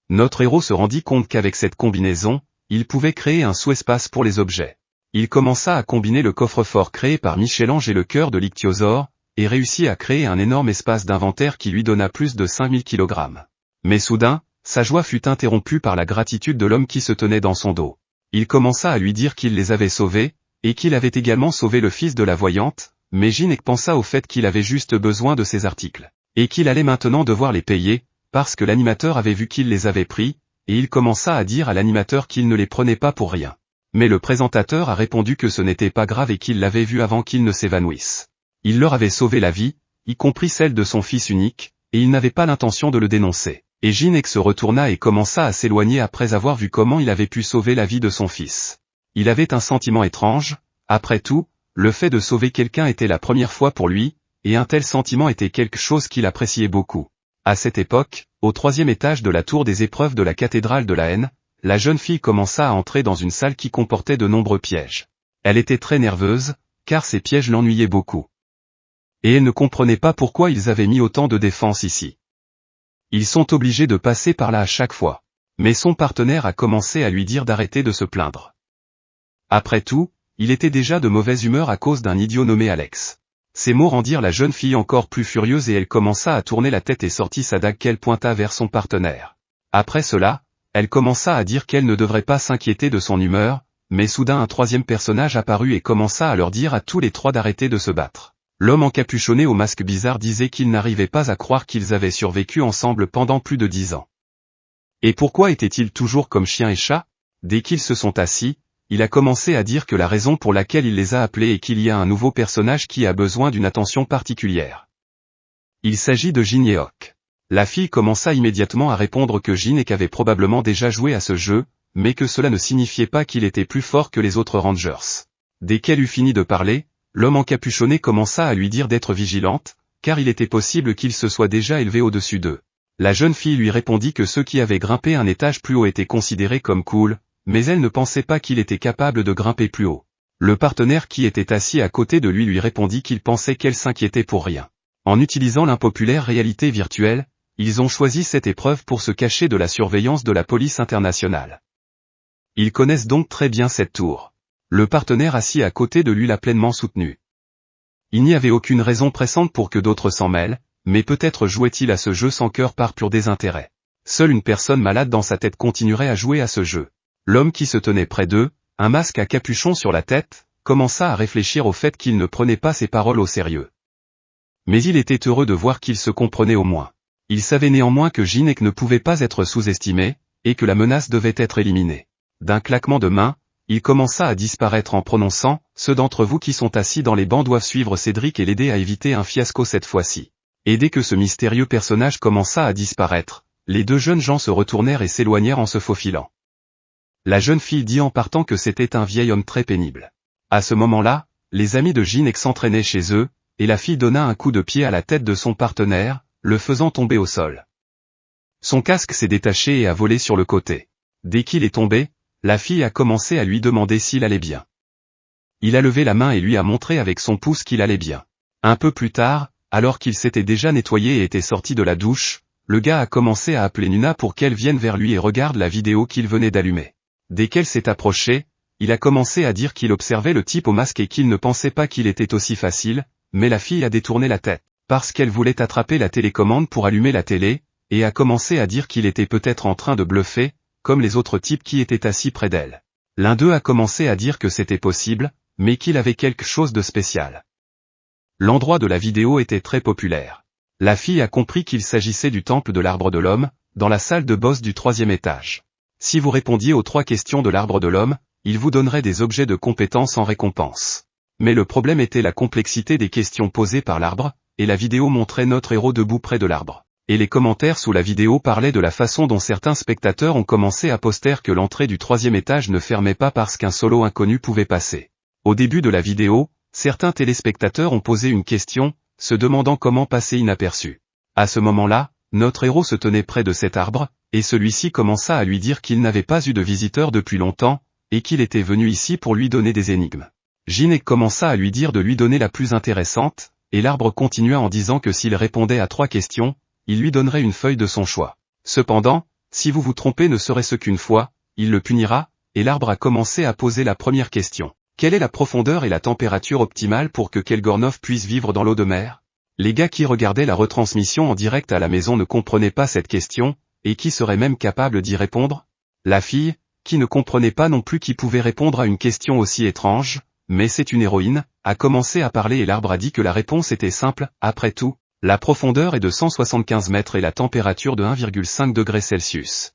Notre héros se rendit compte qu'avec cette combinaison, il pouvait créer un sous-espace pour les objets. Il commença à combiner le coffre-fort créé par Michel-Ange et le cœur de l'ichthyosaure, et réussit à créer un énorme espace d'inventaire qui lui donna plus de 5000 kg. Mais soudain, sa joie fut interrompue par la gratitude de l'homme qui se tenait dans son dos. Il commença à lui dire qu'il les avait sauvés, et qu'il avait également sauvé le fils de la voyante, mais Jinek pensa au fait qu'il avait juste besoin de ces articles, et qu'il allait maintenant devoir les payer, parce que l'animateur avait vu qu'il les avait pris, et il commença à dire à l'animateur qu'il ne les prenait pas pour rien. Mais le présentateur a répondu que ce n'était pas grave et qu'il l'avait vu avant qu'il ne s'évanouisse. Il leur avait sauvé la vie, y compris celle de son fils unique, et il n'avait pas l'intention de le dénoncer. Et Jinek se retourna et commença à s'éloigner après avoir vu comment il avait pu sauver la vie de son fils. Il avait un sentiment étrange, après tout, le fait de sauver quelqu'un était la première fois pour lui, et un tel sentiment était quelque chose qu'il appréciait beaucoup. À cette époque, au 3e étage de la tour des épreuves de la cathédrale de la haine, la jeune fille commença à entrer dans une salle qui comportait de nombreux pièges. Elle était très nerveuse, car ces pièges l'ennuyaient beaucoup. Et elle ne comprenait pas pourquoi ils avaient mis autant de défense ici. Ils sont obligés de passer par là à chaque fois. Mais son partenaire a commencé à lui dire d'arrêter de se plaindre. Après tout, il était déjà de mauvaise humeur à cause d'un idiot nommé Alex. Ces mots rendirent la jeune fille encore plus furieuse et elle commença à tourner la tête et sortit sa dague qu'elle pointa vers son partenaire. Après cela, elle commença à dire qu'elle ne devrait pas s'inquiéter de son humeur, mais soudain un 3e personnage apparut et commença à leur dire à tous les 3 d'arrêter de se battre. L'homme encapuchonné au masque bizarre disait qu'il n'arrivait pas à croire qu'ils avaient survécu ensemble pendant plus de 10 ans. Et pourquoi étaient-ils toujours comme chien et chat? Dès qu'ils se sont assis, il a commencé à dire que la raison pour laquelle il les a appelés est qu'il y a un nouveau personnage qui a besoin d'une attention particulière. Il s'agit de Jinek. La fille commença immédiatement à répondre que Jinek avait probablement déjà joué à ce jeu, mais que cela ne signifiait pas qu'il était plus fort que les autres Rangers. Dès qu'elle eut fini de parler, l'homme encapuchonné commença à lui dire d'être vigilante, car il était possible qu'il se soit déjà élevé au-dessus d'eux. La jeune fille lui répondit que ceux qui avaient grimpé un étage plus haut étaient considérés comme cool, mais elle ne pensait pas qu'il était capable de grimper plus haut. Le partenaire qui était assis à côté de lui répondit qu'il pensait qu'elle s'inquiétait pour rien. En utilisant l'impopulaire réalité virtuelle, ils ont choisi cette épreuve pour se cacher de la surveillance de la police internationale. Ils connaissent donc très bien cette tour. Le partenaire assis à côté de lui l'a pleinement soutenu. Il n'y avait aucune raison pressante pour que d'autres s'en mêlent, mais peut-être jouait-il à ce jeu sans cœur par pur désintérêt. Seule une personne malade dans sa tête continuerait à jouer à ce jeu. L'homme qui se tenait près d'eux, un masque à capuchon sur la tête, commença à réfléchir au fait qu'il ne prenait pas ses paroles au sérieux. Mais il était heureux de voir qu'il se comprenait au moins. Il savait néanmoins que Jinek ne pouvait pas être sous-estimé, et que la menace devait être éliminée. D'un claquement de main, il commença à disparaître en prononçant « Ceux d'entre vous qui sont assis dans les bancs doivent suivre Cédric et l'aider à éviter un fiasco cette fois-ci. » Et dès que ce mystérieux personnage commença à disparaître, les 2 jeunes gens se retournèrent et s'éloignèrent en se faufilant. La jeune fille dit en partant que c'était un vieil homme très pénible. À ce moment-là, les amis de Jinek s'entraînaient chez eux, et la fille donna un coup de pied à la tête de son partenaire, le faisant tomber au sol. Son casque s'est détaché et a volé sur le côté. Dès qu'il est tombé, la fille a commencé à lui demander s'il allait bien. Il a levé la main et lui a montré avec son pouce qu'il allait bien. Un peu plus tard, alors qu'il s'était déjà nettoyé et était sorti de la douche, le gars a commencé à appeler Nuna pour qu'elle vienne vers lui et regarde la vidéo qu'il venait d'allumer. Dès qu'elle s'est approchée, il a commencé à dire qu'il observait le type au masque et qu'il ne pensait pas qu'il était aussi facile, mais la fille a détourné la tête, parce qu'elle voulait attraper la télécommande pour allumer la télé, et a commencé à dire qu'il était peut-être en train de bluffer, comme les autres types qui étaient assis près d'elle. L'un d'eux a commencé à dire que c'était possible, mais qu'il avait quelque chose de spécial. L'endroit de la vidéo était très populaire. La fille a compris qu'il s'agissait du temple de l'arbre de l'homme, dans la salle de boss du 3e étage. Si vous répondiez aux 3 questions de l'arbre de l'homme, il vous donnerait des objets de compétence en récompense. Mais le problème était la complexité des questions posées par l'arbre, et la vidéo montrait notre héros debout près de l'arbre. Et les commentaires sous la vidéo parlaient de la façon dont certains spectateurs ont commencé à poster que l'entrée du 3e étage ne fermait pas parce qu'un solo inconnu pouvait passer. Au début de la vidéo, certains téléspectateurs ont posé une question, se demandant comment passer inaperçu. À ce moment-là, notre héros se tenait près de cet arbre, et celui-ci commença à lui dire qu'il n'avait pas eu de visiteur depuis longtemps, et qu'il était venu ici pour lui donner des énigmes. Ginette commença à lui dire de lui donner la plus intéressante, et l'arbre continua en disant que s'il répondait à 3 questions, il lui donnerait une feuille de son choix. Cependant, si vous vous trompez ne serait-ce qu'une fois, il le punira, et l'arbre a commencé à poser la première question. Quelle est la profondeur et la température optimale pour que Kelgornov puisse vivre dans l'eau de mer? Les gars qui regardaient la retransmission en direct à la maison ne comprenaient pas cette question, et qui serait même capable d'y répondre? La fille, qui ne comprenait pas non plus qui pouvait répondre à une question aussi étrange, mais c'est une héroïne, a commencé à parler et l'arbre a dit que la réponse était simple, après tout. La profondeur est de 175 mètres et la température de 1,5 degrés Celsius.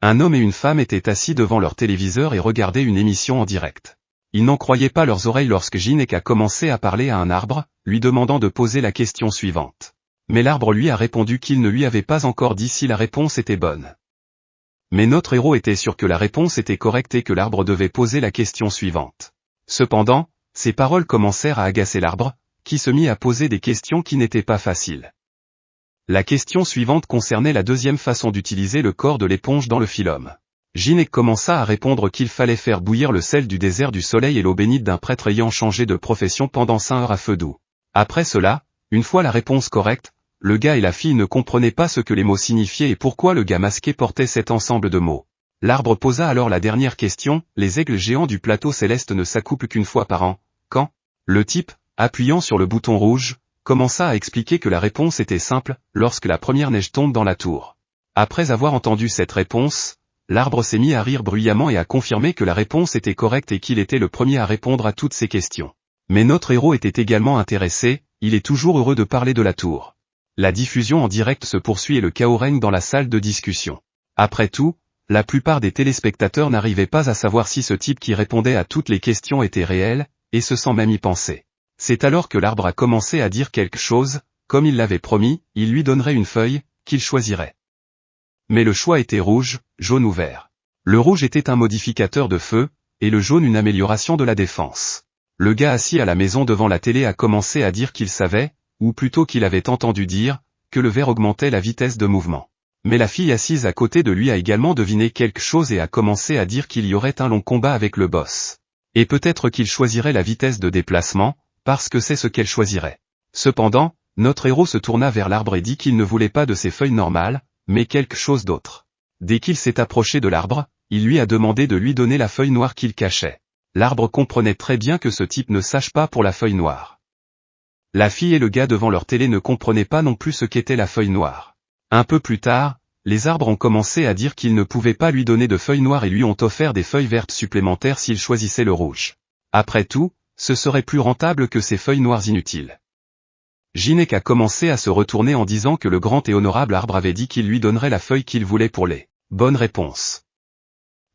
Un homme et une femme étaient assis devant leur téléviseur et regardaient une émission en direct. Ils n'en croyaient pas leurs oreilles lorsque Ginette a commencé à parler à un arbre, lui demandant de poser la question suivante. Mais l'arbre lui a répondu qu'il ne lui avait pas encore dit si la réponse était bonne. Mais notre héros était sûr que la réponse était correcte et que l'arbre devait poser la question suivante. Cependant, ces paroles commencèrent à agacer l'arbre, qui se mit à poser des questions qui n'étaient pas faciles. La question suivante concernait la deuxième façon d'utiliser le corps de l'éponge dans le phylum. Ginette commença à répondre qu'il fallait faire bouillir le sel du désert du soleil et l'eau bénite d'un prêtre ayant changé de profession pendant 5 heures à feu doux. Après cela, une fois la réponse correcte, le gars et la fille ne comprenaient pas ce que les mots signifiaient et pourquoi le gars masqué portait cet ensemble de mots. L'arbre posa alors la dernière question, les aigles géants du plateau céleste ne s'accouplent qu'une fois par an, quand? Le type, appuyant sur le bouton rouge, commença à expliquer que la réponse était simple, lorsque la première neige tombe dans la tour. Après avoir entendu cette réponse, l'arbre s'est mis à rire bruyamment et à confirmer que la réponse était correcte et qu'il était le premier à répondre à toutes ces questions. Mais notre héros était également intéressé, il est toujours heureux de parler de la tour. La diffusion en direct se poursuit et le chaos règne dans la salle de discussion. Après tout, la plupart des téléspectateurs n'arrivaient pas à savoir si ce type qui répondait à toutes les questions était réel, et se sent même y penser. C'est alors que l'arbre a commencé à dire quelque chose, comme il l'avait promis, il lui donnerait une feuille, qu'il choisirait. Mais le choix était rouge, jaune ou vert. Le rouge était un modificateur de feu, et le jaune une amélioration de la défense. Le gars assis à la maison devant la télé a commencé à dire qu'il savait, ou plutôt qu'il avait entendu dire, que le vert augmentait la vitesse de mouvement. Mais la fille assise à côté de lui a également deviné quelque chose et a commencé à dire qu'il y aurait un long combat avec le boss. Et peut-être qu'il choisirait la vitesse de déplacement, parce que c'est ce qu'elle choisirait. Cependant, notre héros se tourna vers l'arbre et dit qu'il ne voulait pas de ses feuilles normales, mais quelque chose d'autre. Dès qu'il s'est approché de l'arbre, il lui a demandé de lui donner la feuille noire qu'il cachait. L'arbre comprenait très bien que ce type ne sache pas pour la feuille noire. La fille et le gars devant leur télé ne comprenaient pas non plus ce qu'était la feuille noire. Un peu plus tard, les arbres ont commencé à dire qu'ils ne pouvaient pas lui donner de feuilles noires et lui ont offert des feuilles vertes supplémentaires s'il choisissait le rouge. Après tout, ce serait plus rentable que ces feuilles noires inutiles. Ginette a commencé à se retourner en disant que le grand et honorable arbre avait dit qu'il lui donnerait la feuille qu'il voulait pour les bonnes réponses.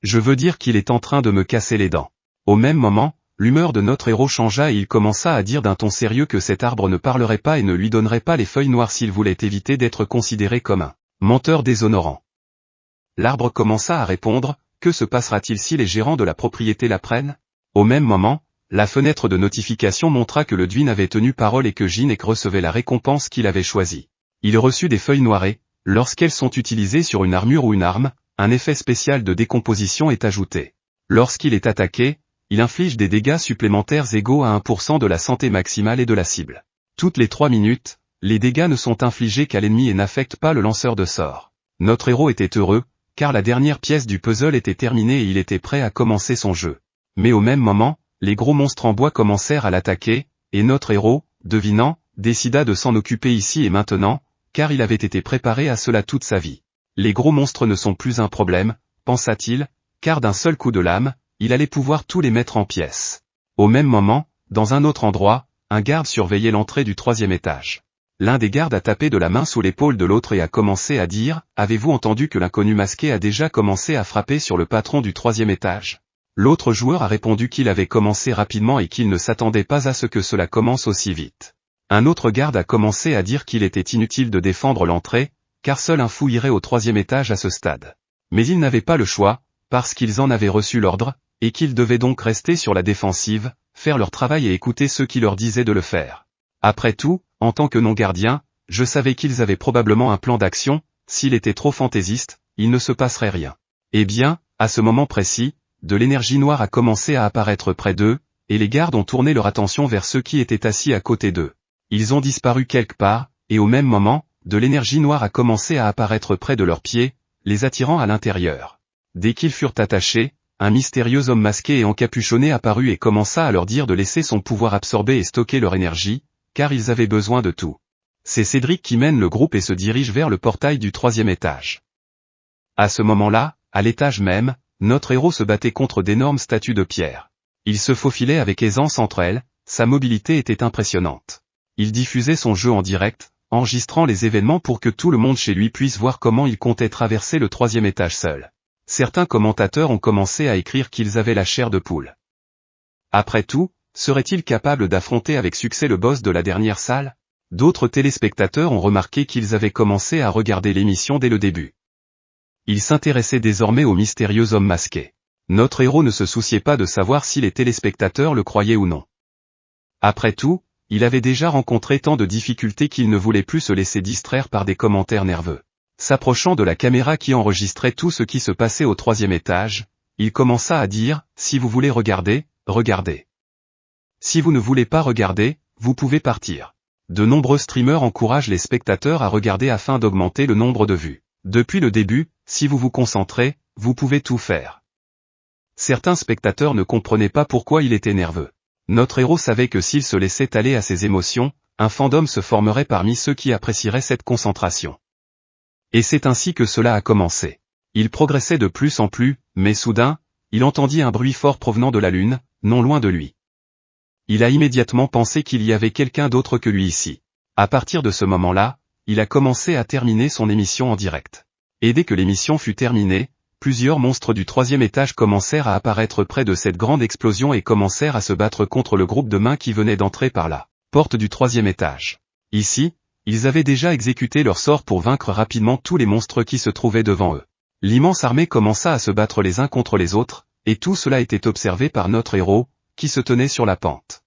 Je veux dire qu'il est en train de me casser les dents. Au même moment, l'humeur de notre héros changea et il commença à dire d'un ton sérieux que cet arbre ne parlerait pas et ne lui donnerait pas les feuilles noires s'il voulait éviter d'être considéré comme un menteur déshonorant. L'arbre commença à répondre, que se passera-t-il si les gérants de la propriété l'apprennent? Au même moment, la fenêtre de notification montra que le Dwin avait tenu parole et que Ginette recevait la récompense qu'il avait choisie. Il reçut des feuilles noires et, lorsqu'elles sont utilisées sur une armure ou une arme, un effet spécial de décomposition est ajouté. Lorsqu'il est attaqué, il inflige des dégâts supplémentaires égaux à 1% de la santé maximale et de la cible. Toutes les 3 minutes, les dégâts ne sont infligés qu'à l'ennemi et n'affectent pas le lanceur de sorts. Notre héros était heureux, car la dernière pièce du puzzle était terminée et il était prêt à commencer son jeu. Mais au même moment, les gros monstres en bois commencèrent à l'attaquer, et notre héros, devinant, décida de s'en occuper ici et maintenant, car il avait été préparé à cela toute sa vie. Les gros monstres ne sont plus un problème, pensa-t-il, car d'un seul coup de lame, il allait pouvoir tous les mettre en pièces. Au même moment, dans un autre endroit, un garde surveillait l'entrée du 3e étage. L'un des gardes a tapé de la main sous l'épaule de l'autre et a commencé à dire « Avez-vous entendu que l'inconnu masqué a déjà commencé à frapper sur le patron du 3e étage ?» L'autre joueur a répondu qu'il avait commencé rapidement et qu'il ne s'attendait pas à ce que cela commence aussi vite. Un autre garde a commencé à dire qu'il était inutile de défendre l'entrée, car seul un fou irait au 3e étage à ce stade. Mais ils n'avaient pas le choix, parce qu'ils en avaient reçu l'ordre, et qu'ils devaient donc rester sur la défensive, faire leur travail et écouter ceux qui leur disaient de le faire. Après tout, en tant que non-gardien, je savais qu'ils avaient probablement un plan d'action, s'il était trop fantaisiste, il ne se passerait rien. Eh bien, à ce moment précis, de l'énergie noire a commencé à apparaître près d'eux, et les gardes ont tourné leur attention vers ceux qui étaient assis à côté d'eux. Ils ont disparu quelque part, et au même moment, de l'énergie noire a commencé à apparaître près de leurs pieds, les attirant à l'intérieur. Dès qu'ils furent attachés, un mystérieux homme masqué et encapuchonné apparut et commença à leur dire de laisser son pouvoir absorber et stocker leur énergie, car ils avaient besoin de tout. C'est Cédric qui mène le groupe et se dirige vers le portail du 3e étage. À ce moment-là, à l'étage même, notre héros se battait contre d'énormes statues de pierre. Il se faufilait avec aisance entre elles, sa mobilité était impressionnante. Il diffusait son jeu en direct, enregistrant les événements pour que tout le monde chez lui puisse voir comment il comptait traverser le 3e étage seul. Certains commentateurs ont commencé à écrire qu'ils avaient la chair de poule. Après tout, serait-il capable d'affronter avec succès le boss de la dernière salle? D'autres téléspectateurs ont remarqué qu'ils avaient commencé à regarder l'émission dès le début. Ils s'intéressaient désormais au mystérieux homme masqué. Notre héros ne se souciait pas de savoir si les téléspectateurs le croyaient ou non. Après tout, il avait déjà rencontré tant de difficultés qu'il ne voulait plus se laisser distraire par des commentaires nerveux. S'approchant de la caméra qui enregistrait tout ce qui se passait au 3e étage, il commença à dire « Si vous voulez regarder, regardez. Si vous ne voulez pas regarder, vous pouvez partir. » De nombreux streamers encouragent les spectateurs à regarder afin d'augmenter le nombre de vues. Depuis le début, si vous vous concentrez, vous pouvez tout faire. Certains spectateurs ne comprenaient pas pourquoi il était nerveux. Notre héros savait que s'il se laissait aller à ses émotions, un fandom se formerait parmi ceux qui apprécieraient cette concentration. Et c'est ainsi que cela a commencé. Il progressait de plus en plus, mais soudain, il entendit un bruit fort provenant de la lune, non loin de lui. Il a immédiatement pensé qu'il y avait quelqu'un d'autre que lui ici. À partir de ce moment-là, il a commencé à terminer son émission en direct. Et dès que l'émission fut terminée, plusieurs monstres du 3e étage commencèrent à apparaître près de cette grande explosion et commencèrent à se battre contre le groupe de mains qui venait d'entrer par la porte du 3e étage. Ici, ils avaient déjà exécuté leur sort pour vaincre rapidement tous les monstres qui se trouvaient devant eux. L'immense armée commença à se battre les uns contre les autres, et tout cela était observé par notre héros, qui se tenait sur la pente.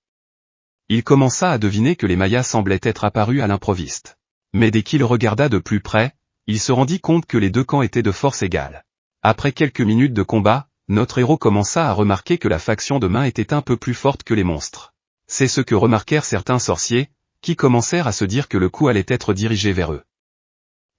Il commença à deviner que les Mayas semblaient être apparus à l'improviste. Mais dès qu'il regarda de plus près, il se rendit compte que les deux camps étaient de force égale. Après quelques minutes de combat, notre héros commença à remarquer que la faction de main était un peu plus forte que les monstres. C'est ce que remarquèrent certains sorciers, qui commencèrent à se dire que le coup allait être dirigé vers eux.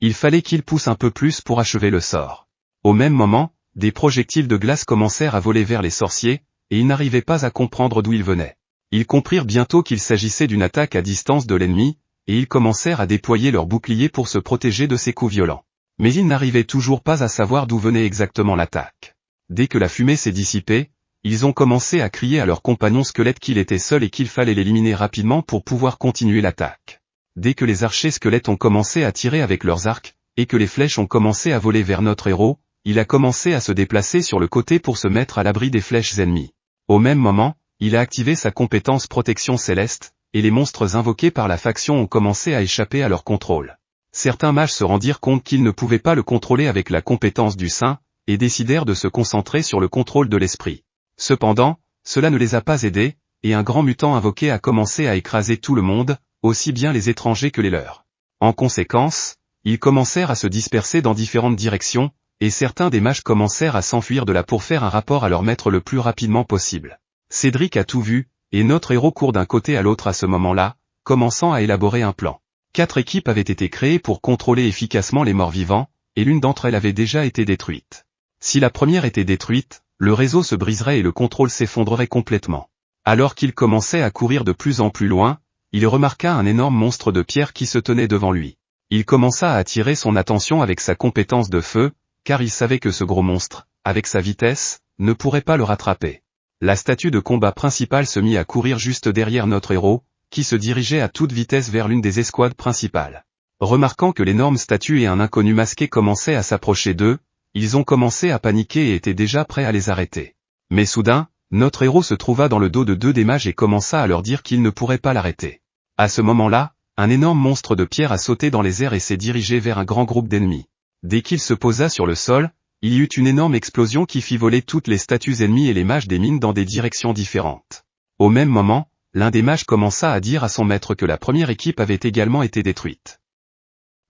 Il fallait qu'ils poussent un peu plus pour achever le sort. Au même moment, des projectiles de glace commencèrent à voler vers les sorciers, et ils n'arrivaient pas à comprendre d'où ils venaient. Ils comprirent bientôt qu'il s'agissait d'une attaque à distance de l'ennemi, et ils commencèrent à déployer leurs boucliers pour se protéger de ces coups violents. Mais ils n'arrivaient toujours pas à savoir d'où venait exactement l'attaque. Dès que la fumée s'est dissipée, ils ont commencé à crier à leurs compagnons squelettes qu'il était seul et qu'il fallait l'éliminer rapidement pour pouvoir continuer l'attaque. Dès que les archers squelettes ont commencé à tirer avec leurs arcs, et que les flèches ont commencé à voler vers notre héros, il a commencé à se déplacer sur le côté pour se mettre à l'abri des flèches ennemies. Au même moment, il a activé sa compétence protection céleste, et les monstres invoqués par la faction ont commencé à échapper à leur contrôle. Certains mages se rendirent compte qu'ils ne pouvaient pas le contrôler avec la compétence du saint, et décidèrent de se concentrer sur le contrôle de l'esprit. Cependant, cela ne les a pas aidés, et un grand mutant invoqué a commencé à écraser tout le monde, aussi bien les étrangers que les leurs. En conséquence, ils commencèrent à se disperser dans différentes directions, et certains des mages commencèrent à s'enfuir de là pour faire un rapport à leur maître le plus rapidement possible. Cédric a tout vu, et notre héros court d'un côté à l'autre à ce moment-là, commençant à élaborer un plan. 4 équipes avaient été créées pour contrôler efficacement les morts-vivants, et l'une d'entre elles avait déjà été détruite. Si la première était détruite, le réseau se briserait et le contrôle s'effondrerait complètement. Alors qu'il commençait à courir de plus en plus loin, il remarqua un énorme monstre de pierre qui se tenait devant lui. Il commença à attirer son attention avec sa compétence de feu, car il savait que ce gros monstre, avec sa vitesse, ne pourrait pas le rattraper. La statue de combat principale se mit à courir juste derrière notre héros, qui se dirigeait à toute vitesse vers l'une des escouades principales. Remarquant que l'énorme statue et un inconnu masqué commençaient à s'approcher d'eux, ils ont commencé à paniquer et étaient déjà prêts à les arrêter. Mais soudain, notre héros se trouva dans le dos de deux des mages et commença à leur dire qu'ils ne pourraient pas l'arrêter. À ce moment-là, un énorme monstre de pierre a sauté dans les airs et s'est dirigé vers un grand groupe d'ennemis. Dès qu'il se posa sur le sol, il y eut une énorme explosion qui fit voler toutes les statues ennemies et les mages des mines dans des directions différentes. Au même moment, l'un des mages commença à dire à son maître que la première équipe avait également été détruite.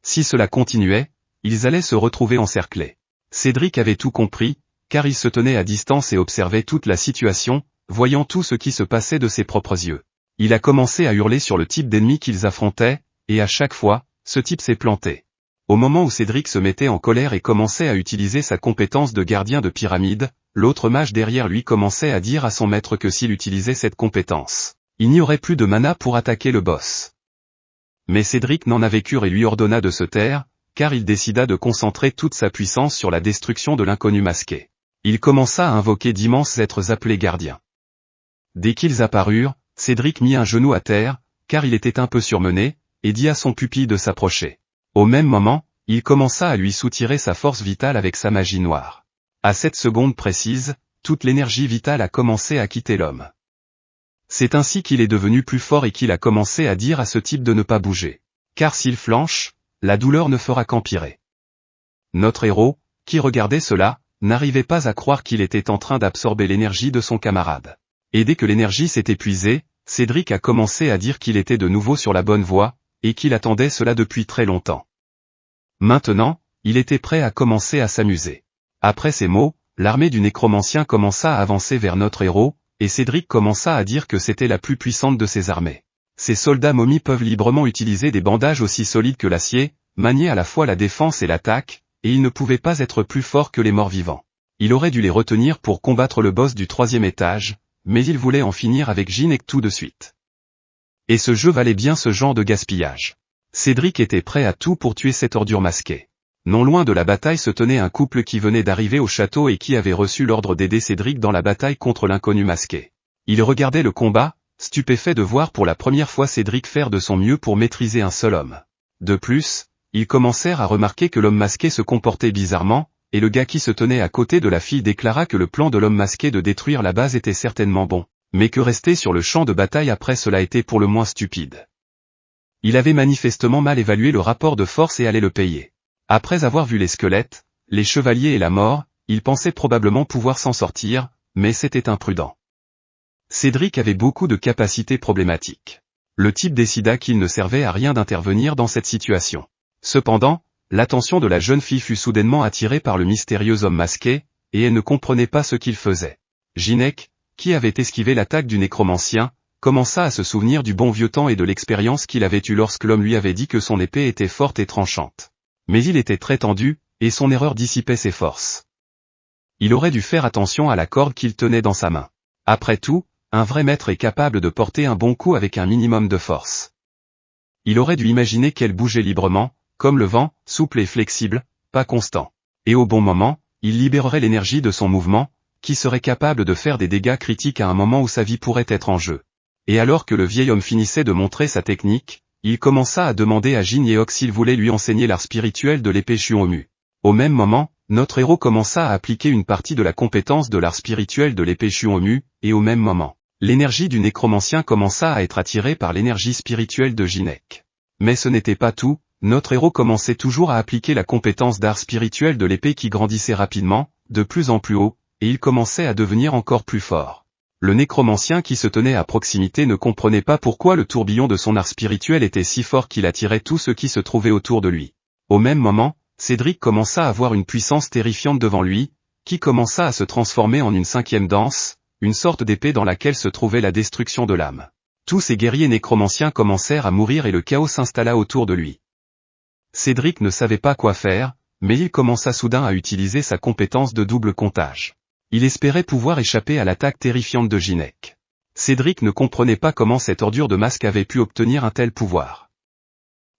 Si cela continuait, ils allaient se retrouver encerclés. Cédric avait tout compris, car il se tenait à distance et observait toute la situation, voyant tout ce qui se passait de ses propres yeux. Il a commencé à hurler sur le type d'ennemi qu'ils affrontaient, et à chaque fois, ce type s'est planté. Au moment où Cédric se mettait en colère et commençait à utiliser sa compétence de gardien de pyramide, l'autre mage derrière lui commençait à dire à son maître que s'il utilisait cette compétence, il n'y aurait plus de mana pour attaquer le boss. Mais Cédric n'en avait cure et lui ordonna de se taire, car il décida de concentrer toute sa puissance sur la destruction de l'inconnu masqué. Il commença à invoquer d'immenses êtres appelés gardiens. Dès qu'ils apparurent, Cédric mit un genou à terre, car il était un peu surmené, et dit à son pupille de s'approcher. Au même moment, il commença à lui soutirer sa force vitale avec sa magie noire. À cette seconde précise, toute l'énergie vitale a commencé à quitter l'homme. C'est ainsi qu'il est devenu plus fort et qu'il a commencé à dire à ce type de ne pas bouger. Car s'il flanche, la douleur ne fera qu'empirer. Notre héros, qui regardait cela, n'arrivait pas à croire qu'il était en train d'absorber l'énergie de son camarade. Et dès que l'énergie s'est épuisée, Cédric a commencé à dire qu'il était de nouveau sur la bonne voie, et qu'il attendait cela depuis très longtemps. Maintenant, il était prêt à commencer à s'amuser. Après ces mots, l'armée du nécromancien commença à avancer vers notre héros, et Cédric commença à dire que c'était la plus puissante de ses armées. Ces soldats momies peuvent librement utiliser des bandages aussi solides que l'acier, manier à la fois la défense et l'attaque, et ils ne pouvaient pas être plus forts que les morts vivants. Il aurait dû les retenir pour combattre le boss du 3e étage, mais il voulait en finir avec Jinek tout de suite. Et ce jeu valait bien ce genre de gaspillage. Cédric était prêt à tout pour tuer cette ordure masquée. Non loin de la bataille se tenait un couple qui venait d'arriver au château et qui avait reçu l'ordre d'aider Cédric dans la bataille contre l'inconnu masqué. Il regardait le combat, stupéfait de voir pour la première fois Cédric faire de son mieux pour maîtriser un seul homme. De plus, ils commencèrent à remarquer que l'homme masqué se comportait bizarrement, et le gars qui se tenait à côté de la fille déclara que le plan de l'homme masqué de détruire la base était certainement bon, mais que rester sur le champ de bataille après cela était pour le moins stupide. Il avait manifestement mal évalué le rapport de force et allait le payer. Après avoir vu les squelettes, les chevaliers et la mort, il pensait probablement pouvoir s'en sortir, mais c'était imprudent. Cédric avait beaucoup de capacités problématiques. Le type décida qu'il ne servait à rien d'intervenir dans cette situation. Cependant, l'attention de la jeune fille fut soudainement attirée par le mystérieux homme masqué, et elle ne comprenait pas ce qu'il faisait. Jinek, qui avait esquivé l'attaque du nécromancien, commença à se souvenir du bon vieux temps et de l'expérience qu'il avait eue lorsque l'homme lui avait dit que son épée était forte et tranchante. Mais il était très tendu, et son erreur dissipait ses forces. Il aurait dû faire attention à la corde qu'il tenait dans sa main. Après tout, un vrai maître est capable de porter un bon coup avec un minimum de force. Il aurait dû imaginer qu'elle bougeait librement, comme le vent, souple et flexible, pas constant. Et au bon moment, il libérerait l'énergie de son mouvement, qui serait capable de faire des dégâts critiques à un moment où sa vie pourrait être en jeu. Et alors que le vieil homme finissait de montrer sa technique, il commença à demander à Jin Yeok s'il voulait lui enseigner l'art spirituel de l'épée Shuomu. Au même moment, notre héros commença à appliquer une partie de la compétence de l'art spirituel de l'épée Shuomu, et au même moment, l'énergie du nécromancien commença à être attirée par l'énergie spirituelle de Jinek. Mais ce n'était pas tout, notre héros commençait toujours à appliquer la compétence d'art spirituel de l'épée qui grandissait rapidement, de plus en plus haut, et il commençait à devenir encore plus fort. Le nécromancien qui se tenait à proximité ne comprenait pas pourquoi le tourbillon de son art spirituel était si fort qu'il attirait tout ce qui se trouvait autour de lui. Au même moment, Cédric commença à avoir une puissance terrifiante devant lui, qui commença à se transformer en une 5e danse, une sorte d'épée dans laquelle se trouvait la destruction de l'âme. Tous ces guerriers nécromanciens commencèrent à mourir et le chaos s'installa autour de lui. Cédric ne savait pas quoi faire, mais il commença soudain à utiliser sa compétence de double comptage. Il espérait pouvoir échapper à l'attaque terrifiante de Jinek. Cédric ne comprenait pas comment cette ordure de masque avait pu obtenir un tel pouvoir.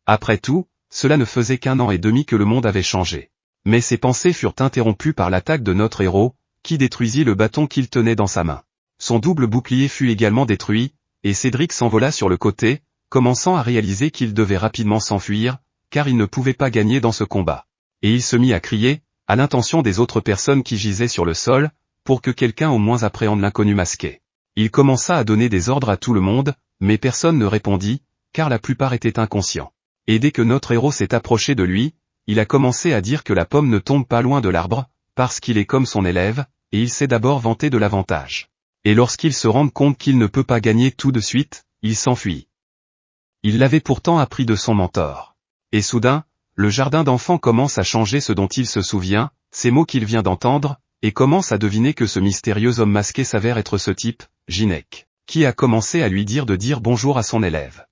Après tout, cela ne faisait qu'1 an et demi que le monde avait changé. Mais ses pensées furent interrompues par l'attaque de notre héros, qui détruisit le bâton qu'il tenait dans sa main. Son double bouclier fut également détruit, et Cédric s'envola sur le côté, commençant à réaliser qu'il devait rapidement s'enfuir, car il ne pouvait pas gagner dans ce combat. Et il se mit à crier, à l'intention des autres personnes qui gisaient sur le sol, pour que quelqu'un au moins appréhende l'inconnu masqué. Il commença à donner des ordres à tout le monde, mais personne ne répondit, car la plupart étaient inconscients. Et dès que notre héros s'est approché de lui, il a commencé à dire que la pomme ne tombe pas loin de l'arbre, parce qu'il est comme son élève, et il s'est d'abord vanté de l'avantage. Et lorsqu'il se rend compte qu'il ne peut pas gagner tout de suite, il s'enfuit. Il l'avait pourtant appris de son mentor. Et soudain, le jardin d'enfants commence à changer ce dont il se souvient, ces mots qu'il vient d'entendre, et commence à deviner que ce mystérieux homme masqué s'avère être ce type, Ginec, qui a commencé à lui dire de dire bonjour à son élève.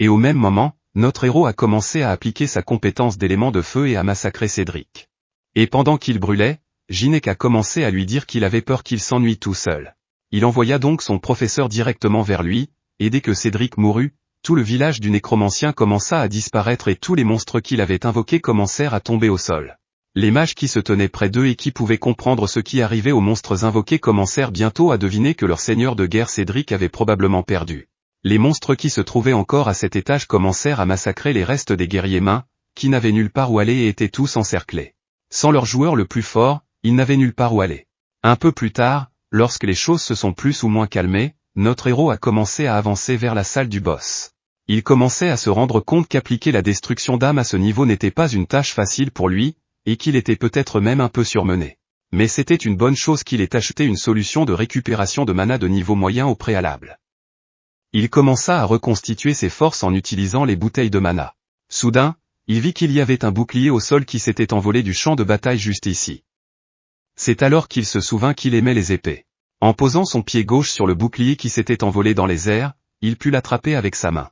Et au même moment, notre héros a commencé à appliquer sa compétence d'élément de feu et à massacrer Cédric. Et pendant qu'il brûlait, Ginec a commencé à lui dire qu'il avait peur qu'il s'ennuie tout seul. Il envoya donc son professeur directement vers lui, et dès que Cédric mourut, tout le village du nécromancien commença à disparaître et tous les monstres qu'il avait invoqués commencèrent à tomber au sol. Les mages qui se tenaient près d'eux et qui pouvaient comprendre ce qui arrivait aux monstres invoqués commencèrent bientôt à deviner que leur seigneur de guerre Cédric avait probablement perdu. Les monstres qui se trouvaient encore à cet étage commencèrent à massacrer les restes des guerriers mains, qui n'avaient nulle part où aller et étaient tous encerclés. Sans leur joueur le plus fort, ils n'avaient nulle part où aller. Un peu plus tard, lorsque les choses se sont plus ou moins calmées, notre héros a commencé à avancer vers la salle du boss. Il commençait à se rendre compte qu'appliquer la destruction d'âme à ce niveau n'était pas une tâche facile pour lui, et qu'il était peut-être même un peu surmené. Mais c'était une bonne chose qu'il ait acheté une solution de récupération de mana de niveau moyen au préalable. Il commença à reconstituer ses forces en utilisant les bouteilles de mana. Soudain, il vit qu'il y avait un bouclier au sol qui s'était envolé du champ de bataille juste ici. C'est alors qu'il se souvint qu'il aimait les épées. En posant son pied gauche sur le bouclier qui s'était envolé dans les airs, il put l'attraper avec sa main.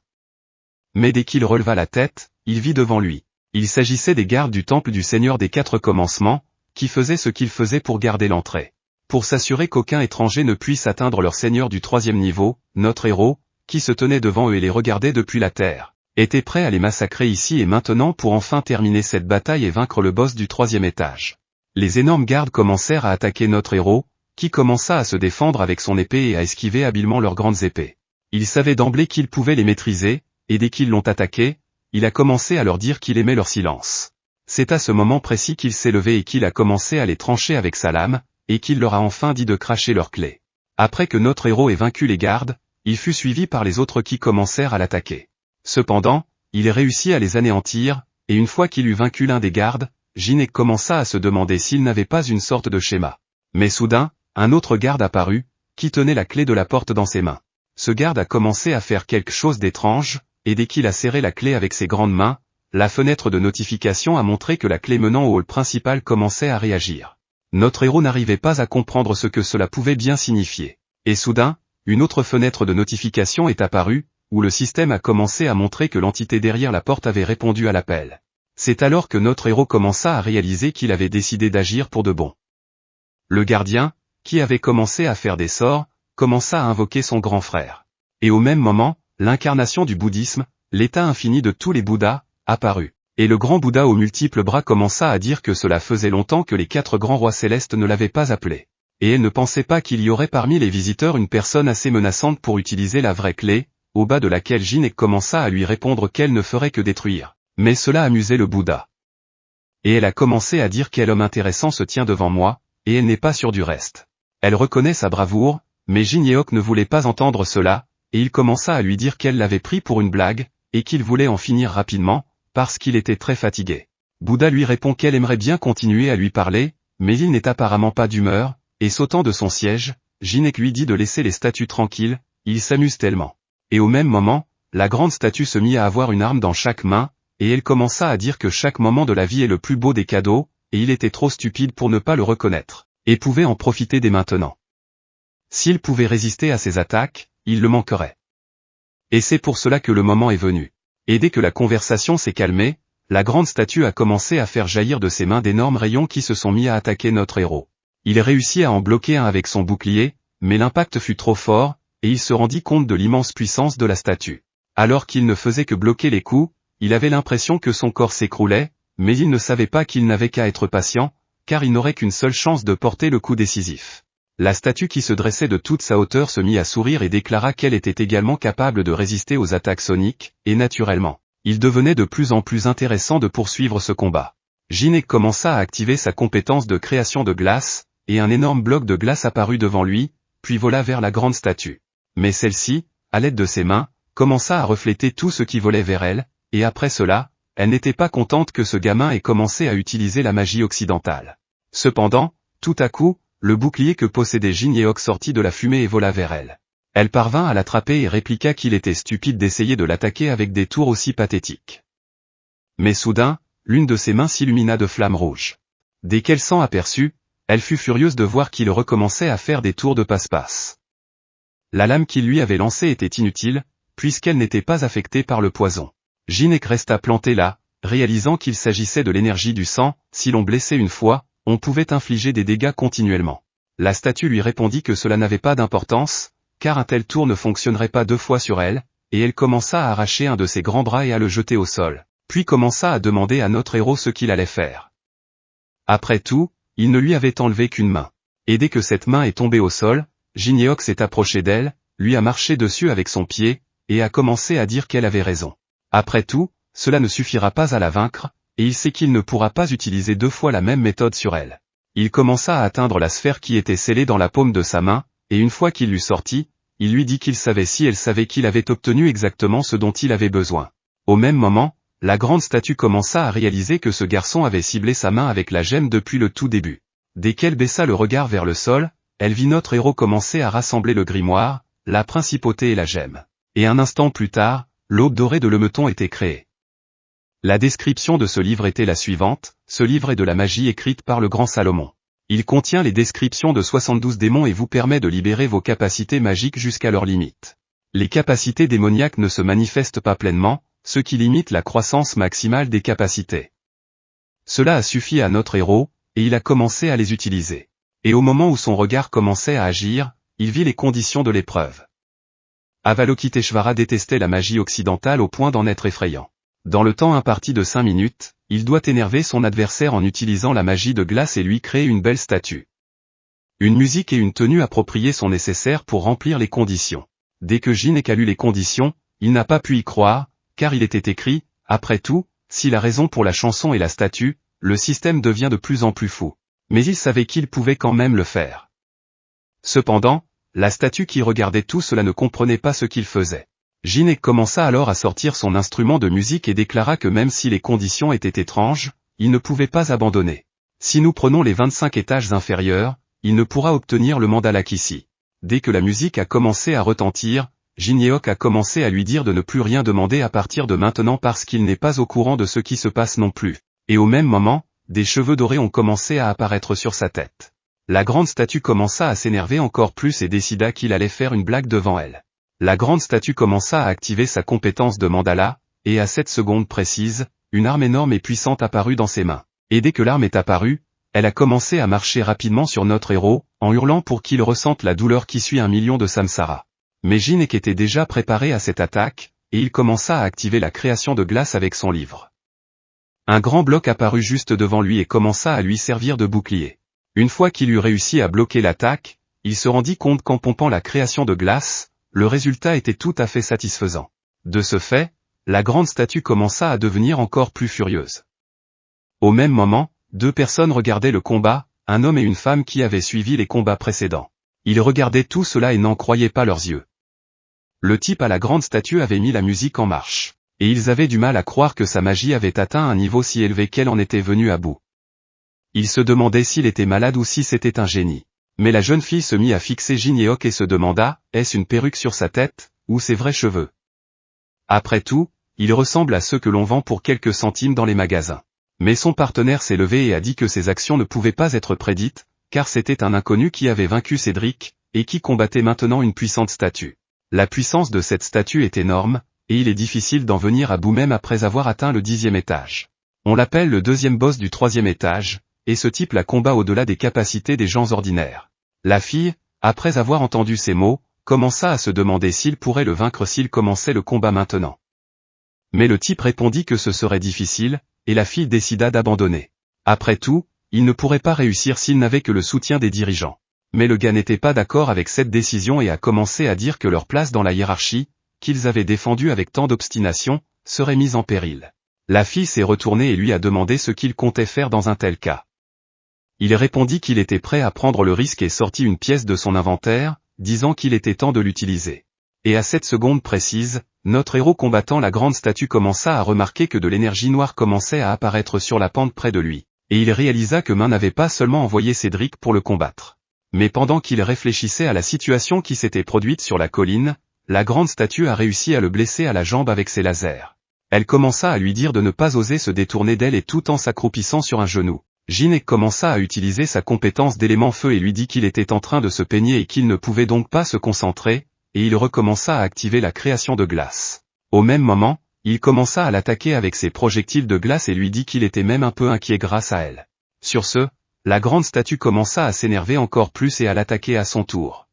Mais dès qu'il releva la tête, il vit devant lui. Il s'agissait des gardes du temple du Seigneur des Quatre Commencements, qui faisaient ce qu'ils faisaient pour garder l'entrée. Pour s'assurer qu'aucun étranger ne puisse atteindre leur seigneur du 3e niveau, notre héros, qui se tenait devant eux et les regardait depuis la terre, était prêt à les massacrer ici et maintenant pour enfin terminer cette bataille et vaincre le boss du 3e étage. Les énormes gardes commencèrent à attaquer notre héros, qui commença à se défendre avec son épée et à esquiver habilement leurs grandes épées. Il savait d'emblée qu'il pouvait les maîtriser, et dès qu'ils l'ont attaqué, il a commencé à leur dire qu'il aimait leur silence. C'est à ce moment précis qu'il s'est levé et qu'il a commencé à les trancher avec sa lame, et qu'il leur a enfin dit de cracher leurs clés. Après que notre héros ait vaincu les gardes, il fut suivi par les autres qui commencèrent à l'attaquer. Cependant, il réussit à les anéantir, et une fois qu'il eut vaincu l'un des gardes, Ginec commença à se demander s'il n'avait pas une sorte de schéma. Mais soudain, un autre garde apparut, qui tenait la clé de la porte dans ses mains. Ce garde a commencé à faire quelque chose d'étrange, et dès qu'il a serré la clé avec ses grandes mains, la fenêtre de notification a montré que la clé menant au hall principal commençait à réagir. Notre héros n'arrivait pas à comprendre ce que cela pouvait bien signifier. Et soudain, une autre fenêtre de notification est apparue, où le système a commencé à montrer que l'entité derrière la porte avait répondu à l'appel. C'est alors que notre héros commença à réaliser qu'il avait décidé d'agir pour de bon. Le gardien, qui avait commencé à faire des sorts, commença à invoquer son grand frère. Et au même moment, l'incarnation du bouddhisme, l'état infini de tous les Bouddhas, apparut. Et le grand Bouddha aux multiples bras commença à dire que cela faisait longtemps que les 4 grands rois célestes ne l'avaient pas appelé. Et elle ne pensait pas qu'il y aurait parmi les visiteurs une personne assez menaçante pour utiliser la vraie clé, au bas de laquelle Ginec commença à lui répondre qu'elle ne ferait que détruire. Mais cela amusait le Bouddha. Et elle a commencé à dire quel homme intéressant se tient devant moi, et elle n'est pas sûre du reste. Elle reconnaît sa bravoure, mais Ginyeok ne voulait pas entendre cela, et il commença à lui dire qu'elle l'avait pris pour une blague, et qu'il voulait en finir rapidement, parce qu'il était très fatigué. Bouddha lui répond qu'elle aimerait bien continuer à lui parler, mais il n'est apparemment pas d'humeur, et sautant de son siège, Ginec lui dit de laisser les statues tranquilles, il s'amuse tellement. Et au même moment, la grande statue se mit à avoir une arme dans chaque main, et elle commença à dire que chaque moment de la vie est le plus beau des cadeaux, et il était trop stupide pour ne pas le reconnaître, et pouvait en profiter dès maintenant. S'il pouvait résister à ces attaques, il le manquerait. Et c'est pour cela que le moment est venu. Et dès que la conversation s'est calmée, la grande statue a commencé à faire jaillir de ses mains d'énormes rayons qui se sont mis à attaquer notre héros. Il réussit à en bloquer un avec son bouclier, mais l'impact fut trop fort, et il se rendit compte de l'immense puissance de la statue. Alors qu'il ne faisait que bloquer les coups, il avait l'impression que son corps s'écroulait, mais il ne savait pas qu'il n'avait qu'à être patient, car il n'aurait qu'une seule chance de porter le coup décisif. La statue qui se dressait de toute sa hauteur se mit à sourire et déclara qu'elle était également capable de résister aux attaques soniques, et naturellement, il devenait de plus en plus intéressant de poursuivre ce combat. Gine commença à activer sa compétence de création de glace, et un énorme bloc de glace apparut devant lui, puis vola vers la grande statue. Mais celle-ci, à l'aide de ses mains, commença à refléter tout ce qui volait vers elle, et après cela, elle n'était pas contente que ce gamin ait commencé à utiliser la magie occidentale. Cependant, tout à coup, le bouclier que possédait Jinyeok sortit de la fumée et vola vers elle. Elle parvint à l'attraper et répliqua qu'il était stupide d'essayer de l'attaquer avec des tours aussi pathétiques. Mais soudain, l'une de ses mains s'illumina de flammes rouges. Dès qu'elle s'en aperçut, elle fut furieuse de voir qu'il recommençait à faire des tours de passe-passe. La lame qu'il lui avait lancée était inutile, puisqu'elle n'était pas affectée par le poison. Jinek resta planté là, réalisant qu'il s'agissait de l'énergie du sang. Si l'on blessait une fois, on pouvait infliger des dégâts continuellement. La statue lui répondit que cela n'avait pas d'importance, car un tel tour ne fonctionnerait pas 2 fois sur elle, et elle commença à arracher un de ses grands bras et à le jeter au sol, puis commença à demander à notre héros ce qu'il allait faire. Après tout, il ne lui avait enlevé qu'une main. Et dès que cette main est tombée au sol, Jinyeok s'est approché d'elle, lui a marché dessus avec son pied, et a commencé à dire qu'elle avait raison. Après tout, cela ne suffira pas à la vaincre, et il sait qu'il ne pourra pas utiliser 2 fois la même méthode sur elle. Il commença à atteindre la sphère qui était scellée dans la paume de sa main, et une fois qu'il l'eut sortie, il lui dit qu'il savait si elle savait qu'il avait obtenu exactement ce dont il avait besoin. Au même moment, la grande statue commença à réaliser que ce garçon avait ciblé sa main avec la gemme depuis le tout début. Dès qu'elle baissa le regard vers le sol, elle vit notre héros commencer à rassembler le grimoire, la principauté et la gemme. Et un instant plus tard, l'aube dorée de Lemeton était créée. La description de ce livre était la suivante: ce livre est de la magie écrite par le grand Salomon. Il contient les descriptions de 72 démons et vous permet de libérer vos capacités magiques jusqu'à leurs limites. Les capacités démoniaques ne se manifestent pas pleinement, ce qui limite la croissance maximale des capacités. Cela a suffi à notre héros, et il a commencé à les utiliser. Et au moment où son regard commençait à agir, il vit les conditions de l'épreuve. Avalokiteshvara détestait la magie occidentale au point d'en être effrayant. Dans le temps imparti de 5 minutes, il doit énerver son adversaire en utilisant la magie de glace et lui créer une belle statue. Une musique et une tenue appropriée sont nécessaires pour remplir les conditions. Dès que Jinek a lu les conditions, il n'a pas pu y croire, car il était écrit: après tout, si la raison pour la chanson est la statue, le système devient de plus en plus fou. Mais il savait qu'il pouvait quand même le faire. Cependant, la statue qui regardait tout cela ne comprenait pas ce qu'il faisait. Jinek commença alors à sortir son instrument de musique et déclara que même si les conditions étaient étranges, il ne pouvait pas abandonner. Si nous prenons les 25 étages inférieurs, il ne pourra obtenir le mandala qu'ici. Dès que la musique a commencé à retentir, Jinyeok a commencé à lui dire de ne plus rien demander à partir de maintenant parce qu'il n'est pas au courant de ce qui se passe non plus. Et au même moment, des cheveux dorés ont commencé à apparaître sur sa tête. La grande statue commença à s'énerver encore plus et décida qu'il allait faire une blague devant elle. La grande statue commença à activer sa compétence de mandala, et à cette seconde précise, une arme énorme et puissante apparut dans ses mains. Et dès que l'arme est apparue, elle a commencé à marcher rapidement sur notre héros, en hurlant pour qu'il ressente la douleur qui suit 1 million de samsara. Mais Jinek était déjà préparé à cette attaque, et il commença à activer la création de glace avec son livre. Un grand bloc apparut juste devant lui et commença à lui servir de bouclier. Une fois qu'il eut réussi à bloquer l'attaque, il se rendit compte qu'en pompant la création de glace, le résultat était tout à fait satisfaisant. De ce fait, la grande statue commença à devenir encore plus furieuse. Au même moment, 2 personnes regardaient le combat, un homme et une femme qui avaient suivi les combats précédents. Ils regardaient tout cela et n'en croyaient pas leurs yeux. Le type à la grande statue avait mis la musique en marche, et ils avaient du mal à croire que sa magie avait atteint un niveau si élevé qu'elle en était venue à bout. Ils se demandaient s'il était malade ou si c'était un génie. Mais la jeune fille se mit à fixer Jinyeok et se demanda, est-ce une perruque sur sa tête, ou ses vrais cheveux? Après tout, il ressemble à ceux que l'on vend pour quelques centimes dans les magasins. Mais son partenaire s'est levé et a dit que ses actions ne pouvaient pas être prédites, car c'était un inconnu qui avait vaincu Cédric, et qui combattait maintenant une puissante statue. La puissance de cette statue est énorme, et il est difficile d'en venir à bout même après avoir atteint le 10e étage. On l'appelle le 2e boss du 3e étage, et ce type la combat au-delà des capacités des gens ordinaires. La fille, après avoir entendu ces mots, commença à se demander s'il pourrait le vaincre s'il commençait le combat maintenant. Mais le type répondit que ce serait difficile, et la fille décida d'abandonner. Après tout, il ne pourrait pas réussir s'il n'avait que le soutien des dirigeants. Mais le gars n'était pas d'accord avec cette décision et a commencé à dire que leur place dans la hiérarchie, qu'ils avaient défendue avec tant d'obstination, serait mise en péril. La fille s'est retournée et lui a demandé ce qu'il comptait faire dans un tel cas. Il répondit qu'il était prêt à prendre le risque et sortit une pièce de son inventaire, disant qu'il était temps de l'utiliser. Et à cette seconde précise, notre héros combattant la grande statue commença à remarquer que de l'énergie noire commençait à apparaître sur la pente près de lui, et il réalisa que Main n'avait pas seulement envoyé Cédric pour le combattre. Mais pendant qu'il réfléchissait à la situation qui s'était produite sur la colline, la grande statue a réussi à le blesser à la jambe avec ses lasers. Elle commença à lui dire de ne pas oser se détourner d'elle et tout en s'accroupissant sur un genou. Jinek commença à utiliser sa compétence d'élément feu et lui dit qu'il était en train de se peigner et qu'il ne pouvait donc pas se concentrer, et il recommença à activer la création de glace. Au même moment, il commença à l'attaquer avec ses projectiles de glace et lui dit qu'il était même un peu inquiet grâce à elle. Sur ce, la grande statue commença à s'énerver encore plus et à l'attaquer à son tour.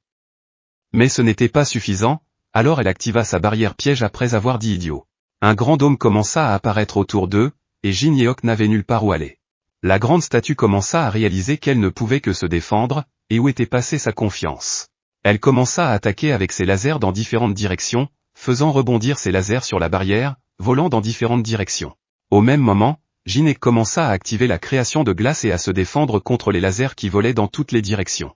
Mais ce n'était pas suffisant, alors elle activa sa barrière piège après avoir dit idiot. Un grand dôme commença à apparaître autour d'eux, et Jin Yeok n'avait nulle part où aller. La grande statue commença à réaliser qu'elle ne pouvait que se défendre, et où était passée sa confiance. Elle commença à attaquer avec ses lasers dans différentes directions, faisant rebondir ses lasers sur la barrière, volant dans différentes directions. Au même moment, Jinek commença à activer la création de glace et à se défendre contre les lasers qui volaient dans toutes les directions.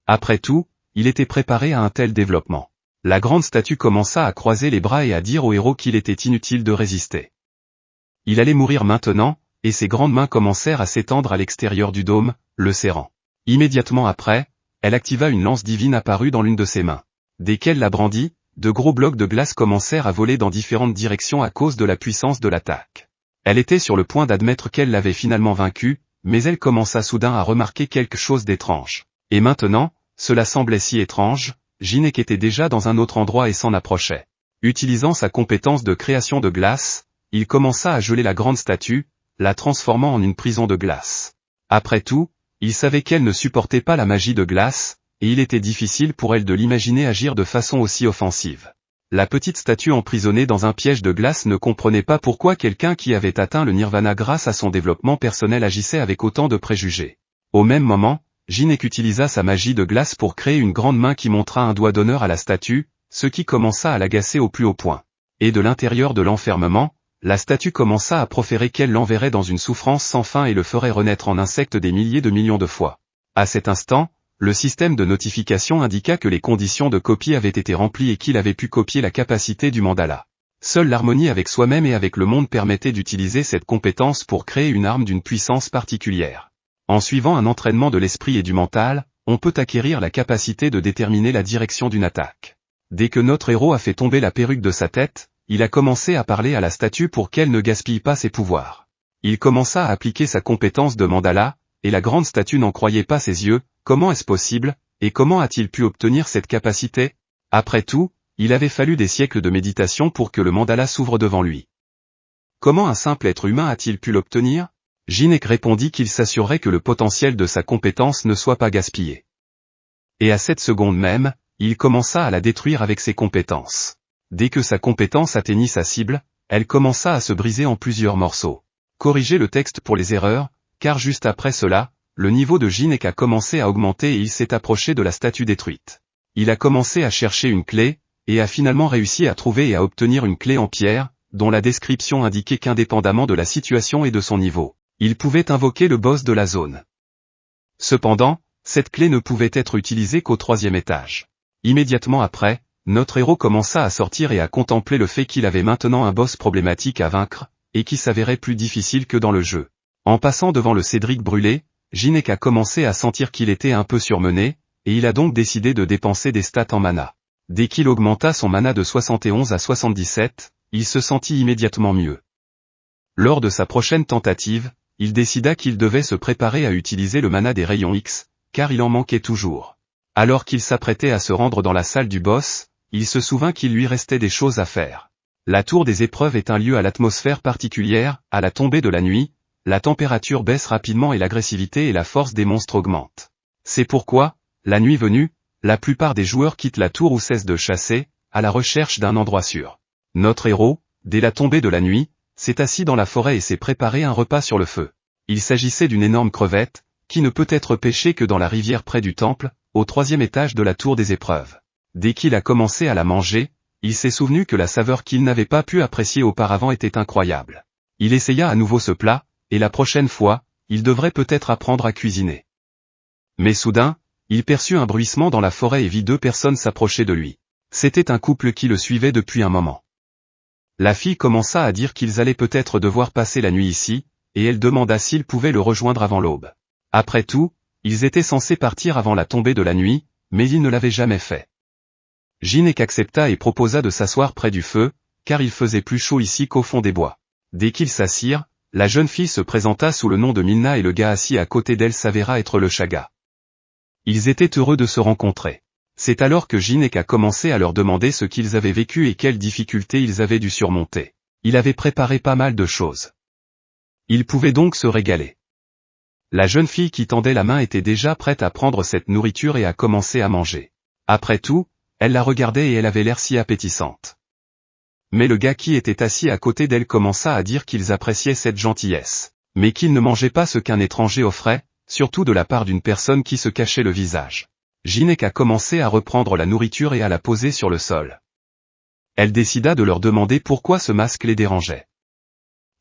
Après tout, il était préparé à un tel développement. La grande statue commença à croiser les bras et à dire au héros qu'il était inutile de résister. Il allait mourir maintenant, et ses grandes mains commencèrent à s'étendre à l'extérieur du dôme, le serrant. Immédiatement après, elle activa une lance divine apparue dans l'une de ses mains. Dès qu'elle la brandit, de gros blocs de glace commencèrent à voler dans différentes directions à cause de la puissance de l'attaque. Elle était sur le point d'admettre qu'elle l'avait finalement vaincue, mais elle commença soudain à remarquer quelque chose d'étrange. Et maintenant, cela semblait si étrange, Jinek était déjà dans un autre endroit et s'en approchait. Utilisant sa compétence de création de glace, il commença à geler la grande statue, la transformant en une prison de glace. Après tout, il savait qu'elle ne supportait pas la magie de glace, et il était difficile pour elle de l'imaginer agir de façon aussi offensive. La petite statue emprisonnée dans un piège de glace ne comprenait pas pourquoi quelqu'un qui avait atteint le nirvana grâce à son développement personnel agissait avec autant de préjugés. Au même moment, Jinek utilisa sa magie de glace pour créer une grande main qui montra un doigt d'honneur à la statue, ce qui commença à l'agacer au plus haut point. Et de l'intérieur de l'enfermement, la statue commença à proférer qu'elle l'enverrait dans une souffrance sans fin et le ferait renaître en insecte des milliers de millions de fois. À cet instant, le système de notification indiqua que les conditions de copie avaient été remplies et qu'il avait pu copier la capacité du mandala. Seule l'harmonie avec soi-même et avec le monde permettait d'utiliser cette compétence pour créer une arme d'une puissance particulière. En suivant un entraînement de l'esprit et du mental, on peut acquérir la capacité de déterminer la direction d'une attaque. Dès que notre héros a fait tomber la perruque de sa tête, il a commencé à parler à la statue pour qu'elle ne gaspille pas ses pouvoirs. Il commença à appliquer sa compétence de mandala, et la grande statue n'en croyait pas ses yeux. Comment est-ce possible, et comment a-t-il pu obtenir cette capacité? Après tout, il avait fallu des siècles de méditation pour que le mandala s'ouvre devant lui. Comment un simple être humain a-t-il pu l'obtenir? Jinek répondit qu'il s'assurerait que le potentiel de sa compétence ne soit pas gaspillé. Et à cette seconde même, il commença à la détruire avec ses compétences. Dès que sa compétence atteignit sa cible, elle commença à se briser en plusieurs morceaux. Corrigez le texte pour les erreurs, car juste après cela, le niveau de Jinek a commencé à augmenter et il s'est approché de la statue détruite. Il a commencé à chercher une clé, et a finalement réussi à trouver et à obtenir une clé en pierre, dont la description indiquait qu'indépendamment de la situation et de son niveau, il pouvait invoquer le boss de la zone. Cependant, cette clé ne pouvait être utilisée qu'au 3e étage. Immédiatement après, notre héros commença à sortir et à contempler le fait qu'il avait maintenant un boss problématique à vaincre, et qui s'avérait plus difficile que dans le jeu. En passant devant le Cédric brûlé, Jinek a commencé à sentir qu'il était un peu surmené, et il a donc décidé de dépenser des stats en mana. Dès qu'il augmenta son mana de 71 à 77, il se sentit immédiatement mieux. Lors de sa prochaine tentative, il décida qu'il devait se préparer à utiliser le mana des rayons X, car il en manquait toujours. Alors qu'il s'apprêtait à se rendre dans la salle du boss, il se souvint qu'il lui restait des choses à faire. La tour des épreuves est un lieu à l'atmosphère particulière, à la tombée de la nuit, la température baisse rapidement et l'agressivité et la force des monstres augmentent. C'est pourquoi, la nuit venue, la plupart des joueurs quittent la tour ou cessent de chasser, à la recherche d'un endroit sûr. Notre héros, dès la tombée de la nuit, s'est assis dans la forêt et s'est préparé un repas sur le feu. Il s'agissait d'une énorme crevette, qui ne peut être pêché que dans la rivière près du temple, au 3e étage de la tour des épreuves. Dès qu'il a commencé à la manger, il s'est souvenu que la saveur qu'il n'avait pas pu apprécier auparavant était incroyable. Il essaya à nouveau ce plat, et la prochaine fois, il devrait peut-être apprendre à cuisiner. Mais soudain, il perçut un bruissement dans la forêt et vit 2 personnes s'approcher de lui. C'était un couple qui le suivait depuis un moment. La fille commença à dire qu'ils allaient peut-être devoir passer la nuit ici, et elle demanda s'ils pouvaient le rejoindre avant l'aube. Après tout, ils étaient censés partir avant la tombée de la nuit, mais ils ne l'avaient jamais fait. Ginec accepta et proposa de s'asseoir près du feu, car il faisait plus chaud ici qu'au fond des bois. Dès qu'ils s'assirent, la jeune fille se présenta sous le nom de Milna et le gars assis à côté d'elle s'avéra être le Chaga. Ils étaient heureux de se rencontrer. C'est alors que Ginec a commencé à leur demander ce qu'ils avaient vécu et quelles difficultés ils avaient dû surmonter. Il avait préparé pas mal de choses. Ils pouvaient donc se régaler. La jeune fille qui tendait la main était déjà prête à prendre cette nourriture et à commencer à manger. Après tout, elle la regardait et elle avait l'air si appétissante. Mais le gars qui était assis à côté d'elle commença à dire qu'ils appréciaient cette gentillesse, mais qu'ils ne mangeaient pas ce qu'un étranger offrait, surtout de la part d'une personne qui se cachait le visage. Ginec a commencé à reprendre la nourriture et à la poser sur le sol. Elle décida de leur demander pourquoi ce masque les dérangeait.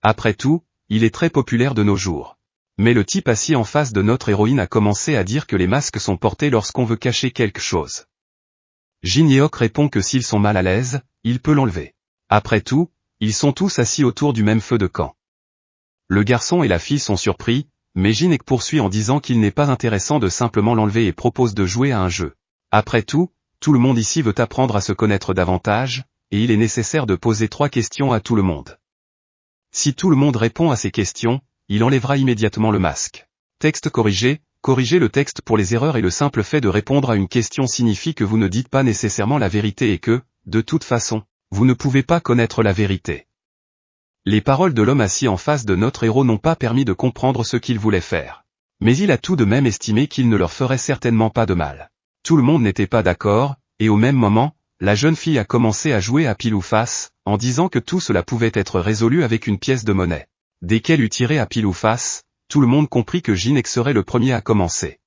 Après tout, il est très populaire de nos jours. Mais le type assis en face de notre héroïne a commencé à dire que les masques sont portés lorsqu'on veut cacher quelque chose. Ginyeok répond que s'ils sont mal à l'aise, il peut l'enlever. Après tout, ils sont tous assis autour du même feu de camp. Le garçon et la fille sont surpris, mais Ginec poursuit en disant qu'il n'est pas intéressant de simplement l'enlever et propose de jouer à un jeu. Après tout le monde ici veut apprendre à se connaître davantage, et il est nécessaire de poser 3 questions à tout le monde. Si tout le monde répond à ces questions, il enlèvera immédiatement le masque. Texte corrigé, corrigez le texte pour les erreurs et le simple fait de répondre à une question signifie que vous ne dites pas nécessairement la vérité et que, de toute façon, vous ne pouvez pas connaître la vérité. Les paroles de l'homme assis en face de notre héros n'ont pas permis de comprendre ce qu'il voulait faire. Mais il a tout de même estimé qu'il ne leur ferait certainement pas de mal. Tout le monde n'était pas d'accord, et au même moment, la jeune fille a commencé à jouer à pile ou face, en disant que tout cela pouvait être résolu avec une pièce de monnaie. Dès qu'elle eut tiré à pile ou face, tout le monde comprit que Ginec serait le premier à commencer.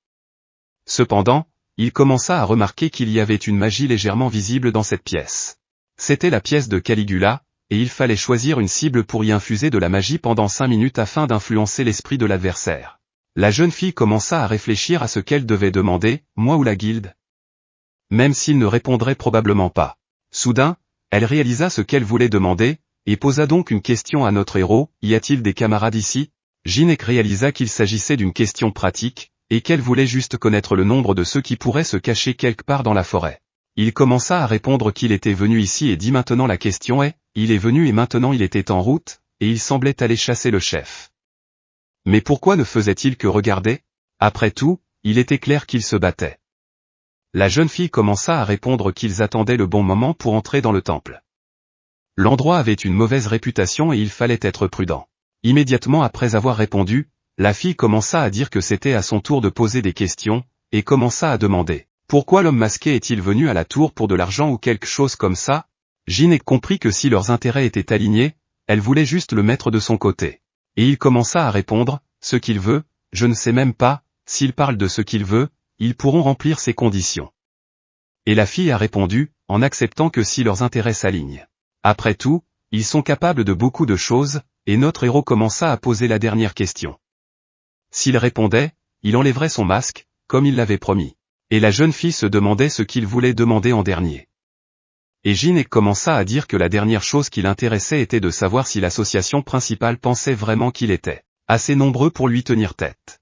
Cependant, il commença à remarquer qu'il y avait une magie légèrement visible dans cette pièce. C'était la pièce de Caligula, et il fallait choisir une cible pour y infuser de la magie pendant 5 minutes afin d'influencer l'esprit de l'adversaire. La jeune fille commença à réfléchir à ce qu'elle devait demander, moi ou la guilde? Même s'il ne répondrait probablement pas. Soudain, elle réalisa ce qu'elle voulait demander, et posa donc une question à notre héros, y a-t-il des camarades ici? Ginec réalisa qu'il s'agissait d'une question pratique, et qu'elle voulait juste connaître le nombre de ceux qui pourraient se cacher quelque part dans la forêt. Il commença à répondre qu'il était venu ici et dit maintenant la question est, il est venu et maintenant il était en route, et il semblait aller chasser le chef. Mais pourquoi ne faisait-il que regarder? Après tout, il était clair qu'il se battait. La jeune fille commença à répondre qu'ils attendaient le bon moment pour entrer dans le temple. L'endroit avait une mauvaise réputation et il fallait être prudent. Immédiatement après avoir répondu, la fille commença à dire que c'était à son tour de poser des questions, et commença à demander « Pourquoi l'homme masqué est-il venu à la tour pour de l'argent ou quelque chose comme ça ?» Ginec comprit que si leurs intérêts étaient alignés, elle voulait juste le mettre de son côté. Et il commença à répondre « Ce qu'il veut, je ne sais même pas, s'il parle de ce qu'il veut, ils pourront remplir ces conditions. » Et la fille a répondu, en acceptant que si leurs intérêts s'alignent. Après tout, ils sont capables de beaucoup de choses, et notre héros commença à poser la dernière question. S'il répondait, il enlèverait son masque, comme il l'avait promis. Et la jeune fille se demandait ce qu'il voulait demander en dernier. Et Ginec commença à dire que la dernière chose qui l'intéressait était de savoir si l'association principale pensait vraiment qu'il était assez nombreux pour lui tenir tête.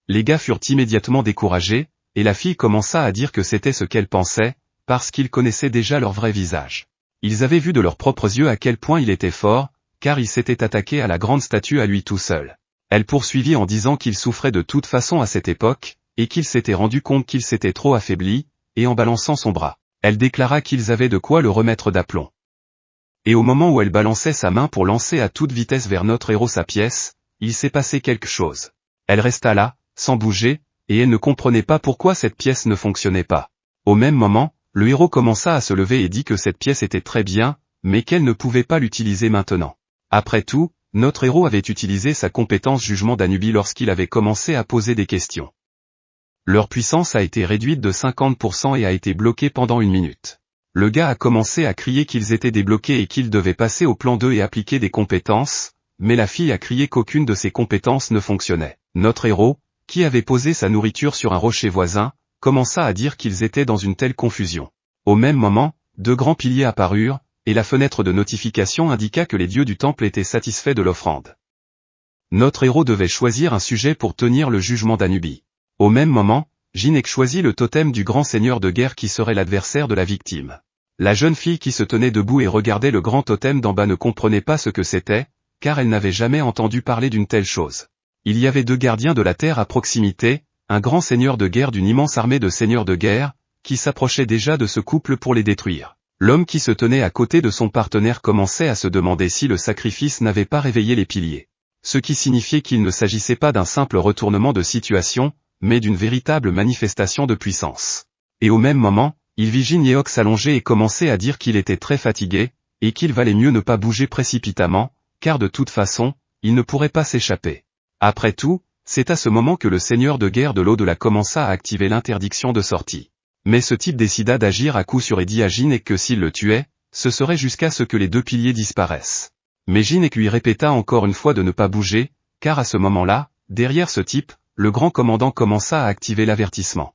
Les gars furent immédiatement découragés, et la fille commença à dire que c'était ce qu'elle pensait, parce qu'ils connaissaient déjà leur vrai visage. Ils avaient vu de leurs propres yeux à quel point il était fort, car il s'était attaqué à la grande statue à lui tout seul. Elle poursuivit en disant qu'il souffrait de toute façon à cette époque, et qu'il s'était rendu compte qu'il s'était trop affaibli, et en balançant son bras, elle déclara qu'ils avaient de quoi le remettre d'aplomb. Et au moment où elle balançait sa main pour lancer à toute vitesse vers notre héros sa pièce, il s'est passé quelque chose. Elle resta là, sans bouger, et elle ne comprenait pas pourquoi cette pièce ne fonctionnait pas. Au même moment, le héros commença à se lever et dit que cette pièce était très bien, mais qu'elle ne pouvait pas l'utiliser maintenant. Après tout, Notre héros avait utilisé sa compétence jugement d'Anubis lorsqu'il avait commencé à poser des questions. Leur puissance a été réduite de 50% et a été bloquée pendant 1 minute. Le gars a commencé à crier qu'ils étaient débloqués et qu'ils devaient passer au plan 2 et appliquer des compétences, mais la fille a crié qu'aucune de ses compétences ne fonctionnait. Notre héros, qui avait posé sa nourriture sur un rocher voisin, commença à dire qu'ils étaient dans une telle confusion. Au même moment, 2 grands piliers apparurent, et la fenêtre de notification indiqua que les dieux du temple étaient satisfaits de l'offrande. Notre héros devait choisir un sujet pour tenir le jugement d'Anubis. Au même moment, Jinek choisit le totem du grand seigneur de guerre qui serait l'adversaire de la victime. La jeune fille qui se tenait debout et regardait le grand totem d'en bas ne comprenait pas ce que c'était, car elle n'avait jamais entendu parler d'une telle chose. Il y avait 2 gardiens de la terre à proximité, un grand seigneur de guerre d'une immense armée de seigneurs de guerre, qui s'approchait déjà de ce couple pour les détruire. L'homme qui se tenait à côté de son partenaire commençait à se demander si le sacrifice n'avait pas réveillé les piliers. Ce qui signifiait qu'il ne s'agissait pas d'un simple retournement de situation, mais d'une véritable manifestation de puissance. Et au même moment, il vit Jin-Yeok s'allonger et commencer à dire qu'il était très fatigué, et qu'il valait mieux ne pas bouger précipitamment, car de toute façon, il ne pourrait pas s'échapper. Après tout, c'est à ce moment que le seigneur de guerre de l'au-delà commença à activer l'interdiction de sortie. Mais ce type décida d'agir à coup sûr et dit à Jinek que s'il le tuait, ce serait jusqu'à ce que les 2 piliers disparaissent. Mais Jinek lui répéta encore une fois de ne pas bouger, car à ce moment-là, derrière ce type, le grand commandant commença à activer l'avertissement.